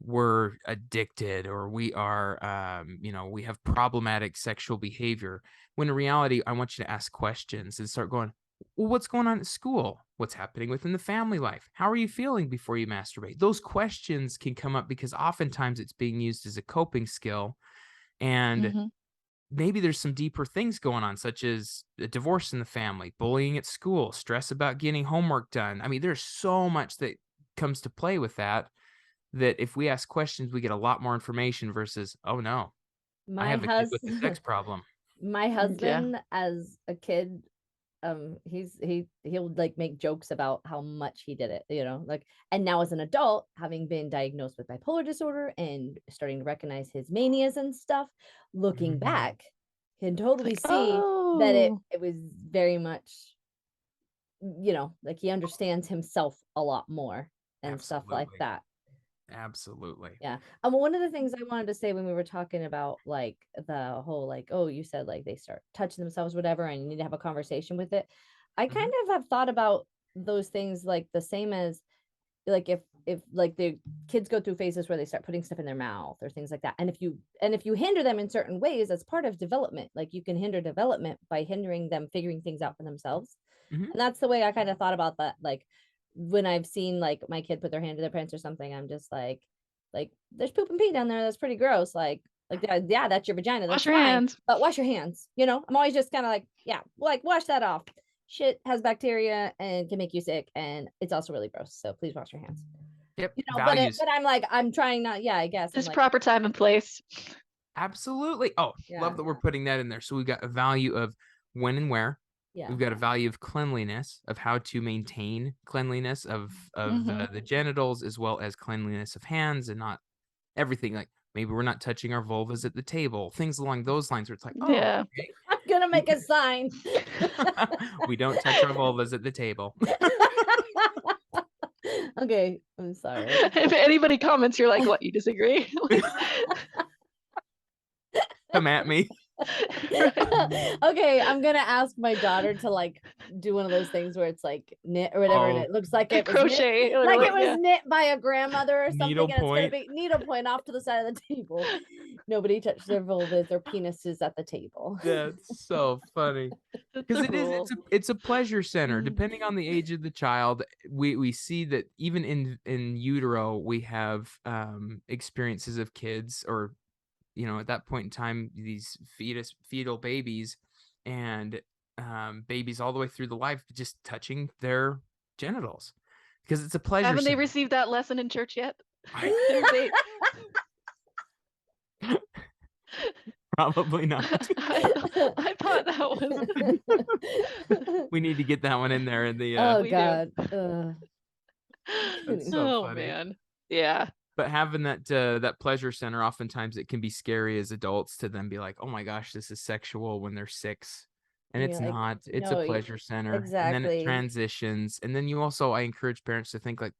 we're addicted or we are, we have problematic sexual behavior. When in reality, I want you to ask questions and start going, well, what's going on at school? What's happening within the family life? How are you feeling before you masturbate? Those questions can come up because oftentimes it's being used as a coping skill. And Mm-hmm. maybe there's some deeper things going on, such as a divorce in the family, bullying at school, stress about getting homework done. I mean, there's so much that comes to play with that if we ask questions, we get a lot more information versus, oh no, I My have a kid with a sex husband, problem. my Yeah. husband as a kid, he'll like make jokes about how much he did it, like, and now as an adult, having been diagnosed with bipolar disorder and starting to recognize his manias and stuff, looking Mhm. back, can totally Like, see that it oh, was very much, like he understands himself a lot more and stuff like Absolutely. that. Absolutely. Yeah. One of the things I wanted to say when we were talking about like the whole like, oh, you said like they start touching themselves, whatever, and you need to have a conversation with it. I kind of have thought about those things like the same as like if like the kids go through phases where they start putting stuff in their mouth or things like that. And if you hinder them in certain ways, that's part of development. Like you can hinder development by hindering them figuring things out for themselves. Mhm. And that's the way I kind of thought about that. Like when I've seen like my kid put their hand to their pants or something, I'm just like there's poop and pee down there. That's pretty gross. Like yeah, that's your vagina. wash That's your fine. hands. But wash your hands. I'm always just kind of like, yeah, like wash that off. Shit has bacteria and can make you sick, and it's also really gross. So please wash your hands. Yep. But Values. but I'm like, I'm trying not. Yeah, I guess. There's I'm like, proper time and place. Absolutely. Oh, Yeah. love that we're putting that in there. So we've got a value of when and where. yeah, We've got a value of cleanliness, of how to maintain cleanliness of Mhm. the genitals, as well as cleanliness of hands, and not everything. Like maybe we're not touching our vulvas at the table, things along those lines where it's like, oh, Yeah. okay. I'm gonna make a sign. We don't touch our vulvas at the table. Okay, I'm sorry. If anybody comments, you're like, what, you disagree? Like, Come at me. right. Okay, I'm gonna ask my daughter to like do one of those things where it's like knit or whatever, and Oh, it looks like it was knit, Crochet. Or like it like, was yeah. knit by a grandmother or something, and it's gonna needlepoint. be needlepoint off to the side of the table. Nobody touched their vulvas or penises at the table. That's so funny. Because It's a rule. it's a pleasure center. Mhm. Depending on the age of the child, we see that even in utero we have experiences of kids, or at that point in time, these fetal babies, and babies all the way through the life just touching their genitals because it's a pleasure Haven't they center. received that lesson in church yet? I- Probably not. I thought that was. We need to get that one in there in the Oh We do. God. That's so Oh funny. man. Yeah. But having that pleasure center, oftentimes it can be scary as adults to then be like, oh my gosh, this is sexual when they're 6. And And it's you're like, not. It's a no, pleasure center. And then it exactly. transitions. And then I encourage parents to think like,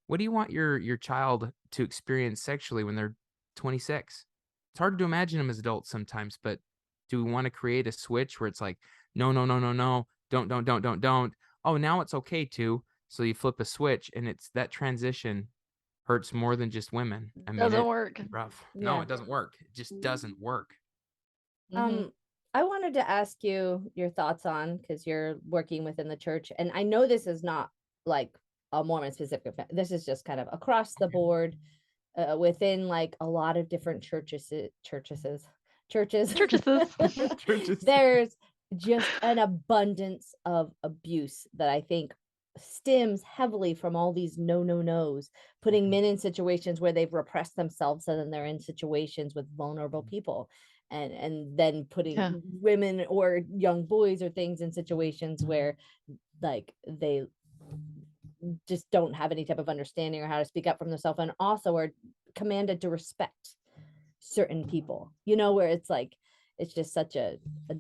what do you want your child to experience sexually when they're 26? It's hard to imagine them as adults sometimes, but do we want to create a switch where it's like, no, no, no, no, no, don't. Oh, now it's okay to. So you flip a switch, and it's that transition hurts more than just women. I mean, Doesn't it's work. rough. No, Yeah. it doesn't work. It just doesn't work. Mhm. I wanted to ask you your thoughts on, because you're working within the church, and I know this is not like a Mormon specific. This is just kind of across the board within like a lot of different churches. Churches. Churches. There's just an abundance of abuse that I think stems heavily from all these no's, putting Mhm. men in situations where they've repressed themselves, and then they're in situations with vulnerable people, and then putting Yeah. women or young boys or things in situations where like they just don't have any type of understanding or how to speak up for themselves, and also are commanded to respect certain people, where it's like it's just such a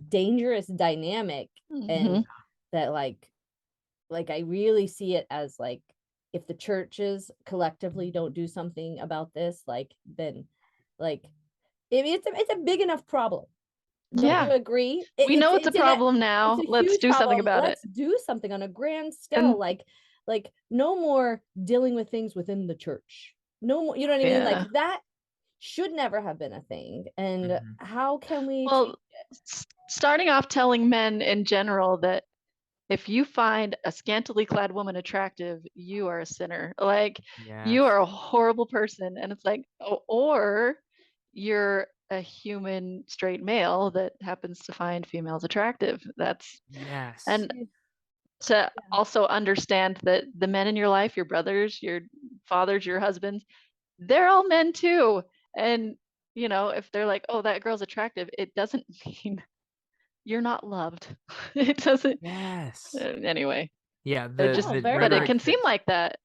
dangerous dynamic. And Mhm. that like I really see it as like, if the churches collectively don't do something about this, like then like it's a big enough problem. Don't Yeah. you agree? We know it's a problem now. It's a Let's huge do something problem. about it. Let's do something on a grand scale. And Like no more dealing with things within the church. No more, you know what I mean? Yeah. Like that should never have been a thing. And Mhm. how can we change Well, it? starting off telling men in general that if you find a scantily clad woman attractive, you are a sinner. Like you Yes. are a horrible person. And it's like, or you're a human straight male that happens to find females attractive. Yes. And to also understand that the men in your life, your brothers, your fathers, your husbands, they're all men too. And, if they're like, oh, that girl's attractive, it doesn't mean you're not loved. It doesn't. Yes. Anyway, Yeah, it the just, Oh, the very but it rhetoric can nice. that seem like that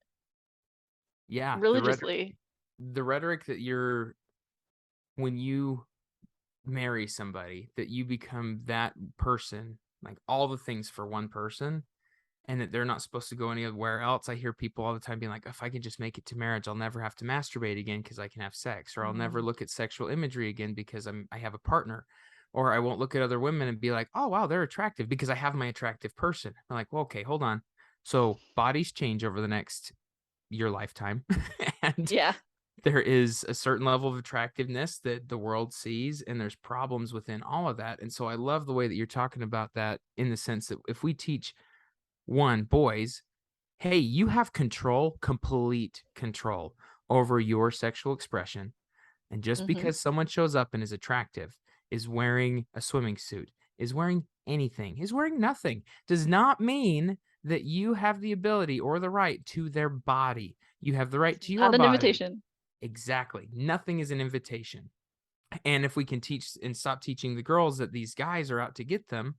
yeah, religiously. the rhetoric that when you marry somebody, that you become that person, like all the things for one person, and that they're not supposed to go anywhere else. I hear people all the time being like, if I can just make it to marriage, I'll never have to masturbate again because I can have sex, or I'll never look at sexual imagery again because I have a partner, or I won't look at other women and be like, oh wow, they're attractive because I have my attractive person. I'm like, well, okay, hold on. So bodies change over the next your lifetime, and Yeah. there is a certain level of attractiveness that the world sees, and there's problems within all of that. And so I love the way that you're talking about that, in the sense that if we teach boys, hey, you have control, complete control over your sexual expression. And just Hmm. because someone shows up and is attractive, is wearing a swimming suit, is wearing anything, is wearing nothing, does not mean that you have the ability or the right to their body. You have the right to your Not an body. invitation. Exactly. Nothing is an invitation. And if we can teach and stop teaching the girls that these guys are out to get them,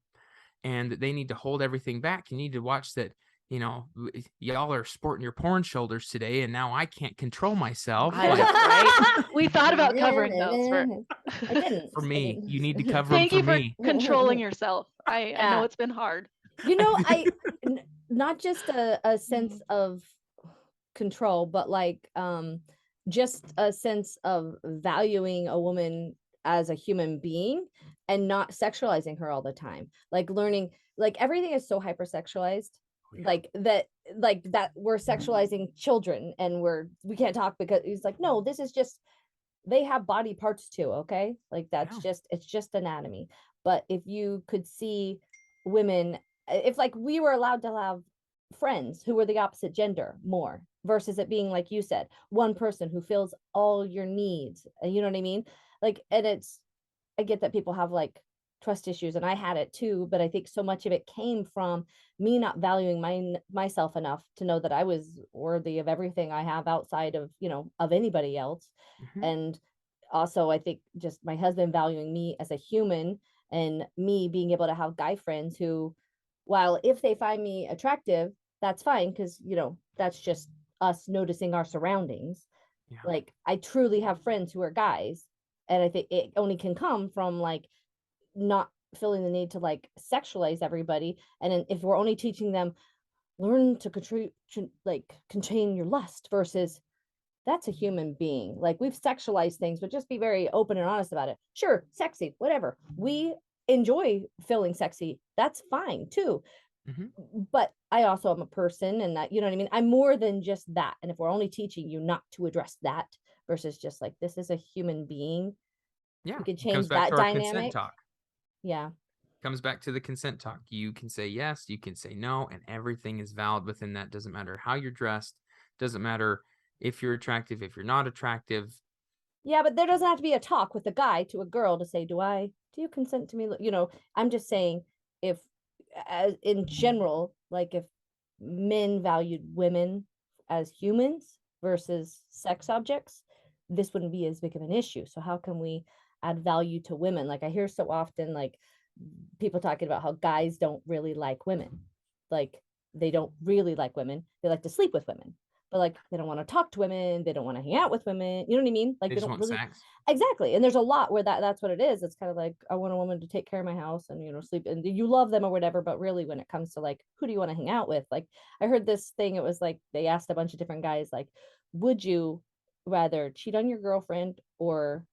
and that they need to hold everything back, you need to watch that, y'all are sporting your porn shoulders today, and now I can't control myself. I Like, know, right? We thought about covering those I didn't. for I me, didn't. you need to cover them Thank for you for me. controlling yourself. I know Yeah. it's been hard. Not just a sense of control, but like just a sense of valuing a woman as a human being and not sexualizing her all the time. Like learning, like everything is so hypersexualized. Yeah. Like that we're sexualizing children and we can't talk because it's like, no, this is just, they have body parts too, okay? Like that's Yeah. it's just anatomy. But if you could see women, if like we were allowed to have friends who were the opposite gender more, versus it being like you said, one person who fills all your needs, you know what I mean? Like, and it's, I get that people have like trust issues, and I had it too, but I think so much of it came from me not valuing myself enough to know that I was worthy of everything I have outside of, of anybody else. Mhm. And also I think just my husband valuing me as a human, and me being able to have guy friends who, while if they find me attractive, that's fine, because that's just us noticing our surroundings. Yeah. Like I truly have friends who are guys, and I think it only can come from like not feeling the need to like sexualize everybody. And then if we're only teaching them, learn to contain your lust, versus that's a human being. Like we've sexualized things, but just be very open and honest about it. Sure, sexy, whatever. We enjoy feeling sexy. That's fine too. Mhm. But I also am a person, and that, you know what I mean? I'm more than just that. And if we're only teaching you not to address that, versus just like, this is a human being, Yeah. we could It comes change back that to our consent dynamic. talk. Yeah. Comes back to the consent talk. You can say yes, you can say no, and everything is valid within that. Doesn't matter how you're dressed, doesn't matter if you're attractive, if you're not attractive. Yeah, but there doesn't have to be a talk with a guy to a girl to say, do you consent to me? I'm just saying, if, as in general, like if men valued women as humans versus sex objects, this wouldn't be as big of an issue. So how can we add value to women? Like I hear so often, like people talking about how guys don't really like women. Like they don't really like women. They like to sleep with women, but like they don't want to talk to women. They don't want to hang out with women. You know what I mean? Like They they just don't want really. sex. Exactly. And there's a lot where that's what it is. It's kind of like, I want a woman to take care of my house and, sleep, and you love them or whatever. But really, when it comes to like, who do you want to hang out with? Like, I heard this thing. It was like, they asked a bunch of different guys, like, would you rather cheat on your girlfriend, or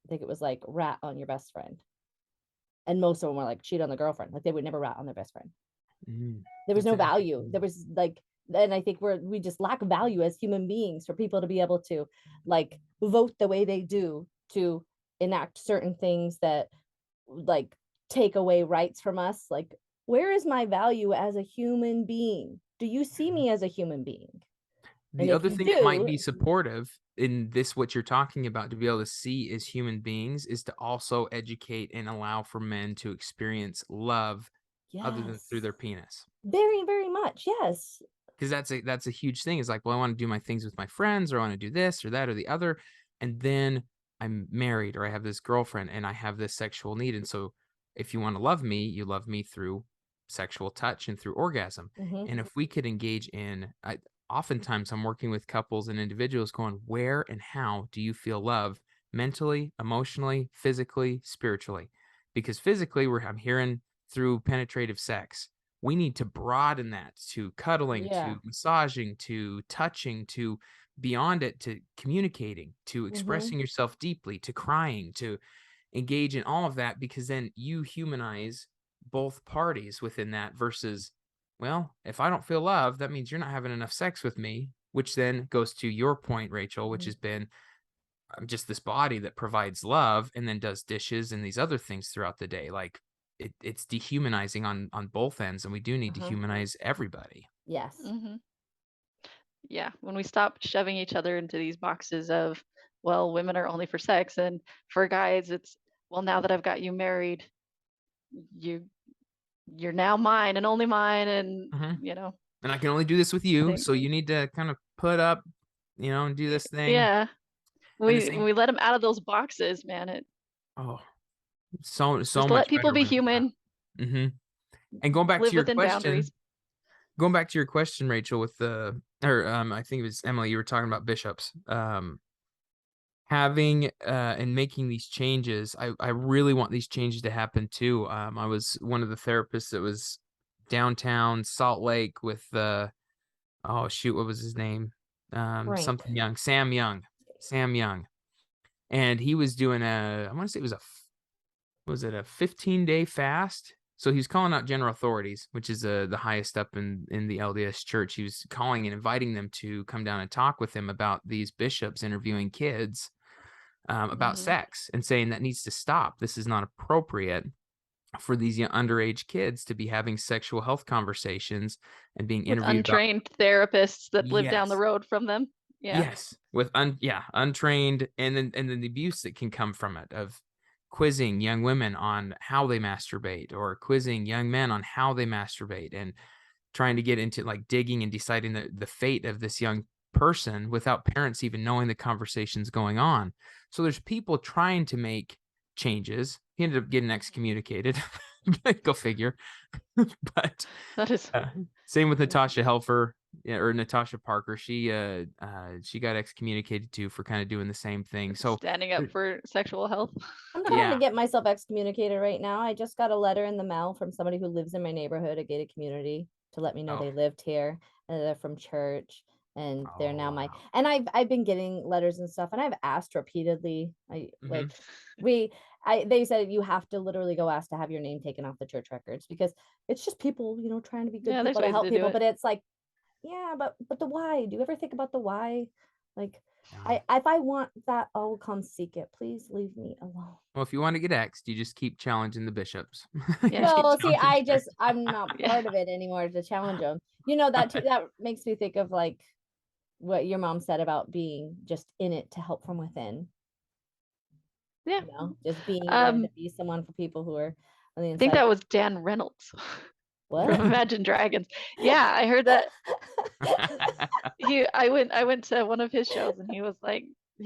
I think it was like rat on your best friend? And most of them were like, cheat on the girlfriend. Like they would never rat on their best friend. There was That's no an value. interesting. There was like, and I think we just lack value as human beings for people to be able to like vote the way they do, to enact certain things that like take away rights from us. Like, where is my value as a human being? Do you see me as a human being? And The if other you thing that might do, be supportive in this, what you're talking about, to be able to see as human beings, is to also educate and allow for men to experience love other than through yes, their penis. very, very much. Yes. Because that's a huge thing. Is like, well, I want to do my things with my friends, or I want to do this or that or the other, and then I'm married, or I have this girlfriend and I have this sexual need. And so if you want to love me, you love me through sexual touch and through orgasm. Mhm. And if we could engage in, oftentimes I'm working with couples and individuals going, where and how do you feel love mentally, emotionally, physically, spiritually? Because physically, I'm hearing through penetrative sex. We need to broaden that to cuddling, Yeah. to massaging, to touching, to beyond it, to communicating, to expressing yourself deeply, to crying, to engage in all of that, because then you humanize both parties within that versus, well, if I don't feel love, that means you're not having enough sex with me, which then goes to your point, Rachel, which has been, I'm just this body that provides love and then does dishes and these other things throughout the day. Like it's dehumanizing on both ends, and we do need to humanize everybody. Yes. Mm-hmm. Yeah, when we stop shoving each other into these boxes of, well, women are only for sex, and for guys, it's, well, now that I've got you married, you you're now mine and only mine, and And I can only do this with you, think, so you need to kind of put up, and do this thing. yeah, And the when same, we let them out of those boxes, man, it oh, so just much let people better be when it's not. human, And going back to live your within boundaries. question, Rachel, with I think it was Emily, you were talking about bishops, having and making these changes. I really want these changes to happen too. I was one of the therapists that was downtown Salt Lake with oh shoot, what was his name? Frank. Something Young, Sam Young. And he was doing I want to say it was it a 15-day fast? So he was calling out general authorities, which is the highest up in the LDS church. He was calling and inviting them to come down and talk with him about these bishops interviewing kids about sex, and saying that needs to stop. This is not appropriate for these young, underage kids to be having sexual health conversations and being With interviewed about. untrained therapists that live down the Yes. road from them. Yeah. Yes, with untrained, and then the abuse that can come from it, of quizzing young women on how they masturbate, or quizzing young men on how they masturbate, and trying to get into like digging and deciding the fate of this young person without parents even knowing the conversation's going on. So there's people trying to make changes. He ended up getting excommunicated. Go figure. But That is same with Natasha Helfer, or Natasha Parker. She got excommunicated too for kind of doing the same thing. So standing up for sexual health. I'm trying to get myself excommunicated right now. I just got a letter in the mail from somebody who lives in my neighborhood, a gated community, to let me know they lived here, and they're from church, and they're now my. And I've been getting letters and stuff, and I've asked repeatedly. They said you have to literally go ask to have your name taken off the church records, because it's just people, trying to be good people to help people. But it's like, yeah, but the why? Do you ever think about the why? Like, if I want that, I'll come seek it. Please leave me alone. Well, if you want to get X'd, you just keep challenging the bishops. Well, see, I'm not part of it anymore to challenge them. That makes me think of like what your mom said about being just in it to help from within. Yeah. Just being there to be someone for people who are on the inside. I think that was Dan Reynolds. What? From Imagine Dragons. Yeah, I heard that. I went to one of his shows, and he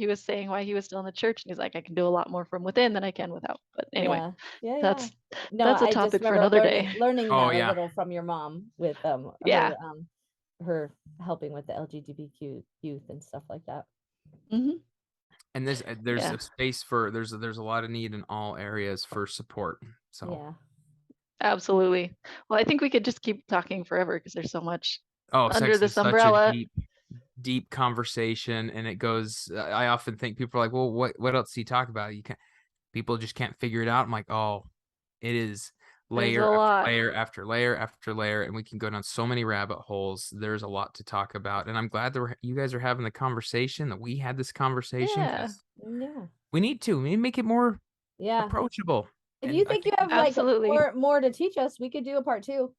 was saying why he was still in the church, and he's like, I can do a lot more from within than I can without. But anyway, that's a topic for another day. Learning that a little from your mom with her helping with the LGBTQ youth and stuff like that. Mm-hmm. And there's a space for there's a lot of need in all areas for support. So yeah. Absolutely. Well, I think we could just keep talking forever, because there's so much under this sex is umbrella. Such a deep conversation, and it goes. I often think people are like, "Well, what else do you talk about?" People just can't figure it out. I'm like, "Oh, it is layer a after lot. layer after layer after layer, and we can go down so many rabbit holes. There's a lot to talk about, and I'm glad that you guys are having the conversation, that we had this conversation. Yeah. Yeah. We need to make it more approachable. If And you I think you have like Absolutely. more to teach us, we could do a part 2.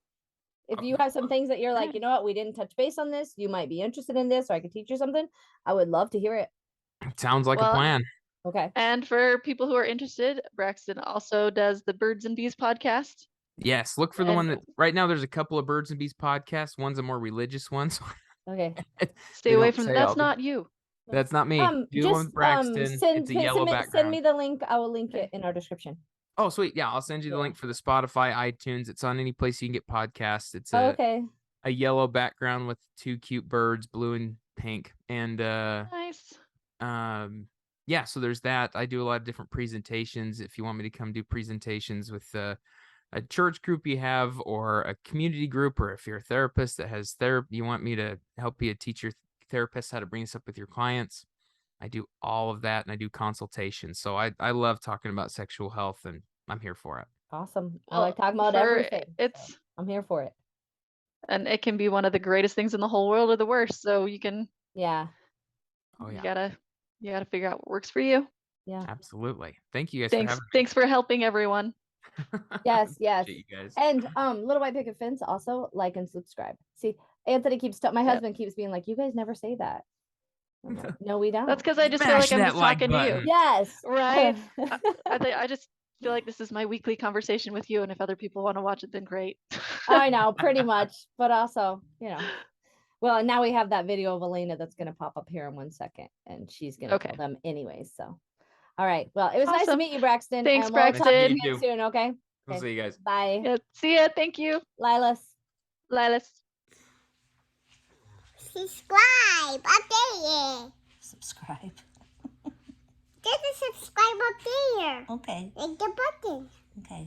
If you have some things that you're like, you know what, we didn't touch base on this, you might be interested in this, or I could teach you something, I would love to hear it. Sounds like a plan. Okay. And for people who are interested, Braxton also does the Birds and Bees podcast. Yes, look for the one that right now there's a couple of Birds and Bees podcasts. One's a more religious one. So Okay. Stay away from that's not you. That's not me. Do the one with Braxton. It's a yellow background. Send me the link. I will link it in our description. Oh, sweet. Yeah, I'll send you the link for the Spotify, iTunes. It's on any place you can get podcasts. It's okay. A yellow background with 2 cute birds, blue and pink. And nice. Yeah, so there's that. I do a lot of different presentations. If you want me to come do presentations with a church group you have, or a community group, or if you're a therapist that has therapy, you want me to help you teach your therapist how to bring this up with your clients, I do all of that, and I do consultations. So I love talking about sexual health, and I'm here for it. Awesome. I like talking about everything. I'm here for it. And it can be one of the greatest things in the whole world or the worst. So you can you gotta figure out what works for you. Yeah. Absolutely. Thank you guys for having me. Thanks for helping everyone. Yes. You guys. And Little White Picket Fence, also like and subscribe. See, Anthony keeps my husband keeps being like, you guys never say that. I'm like, no, we don't. That's because I just feel like I'm just talking to you. Yes. Right. I just feel like this is my weekly conversation with you, and if other people want to watch it, then great. I know, pretty much, but also, well, now we have that video of Elena that's going to pop up here in 1 second, and she's going to tell them anyways. So, all right. Well, it was nice to meet you, Braxton. Thanks, and we'll Braxton. Talk to you again soon, okay? We'll see you guys. Bye. Yeah, see ya. Thank you. Lilas. Subscribe up there. Subscribe. There's a subscribe up there. Okay. Like the button. Okay.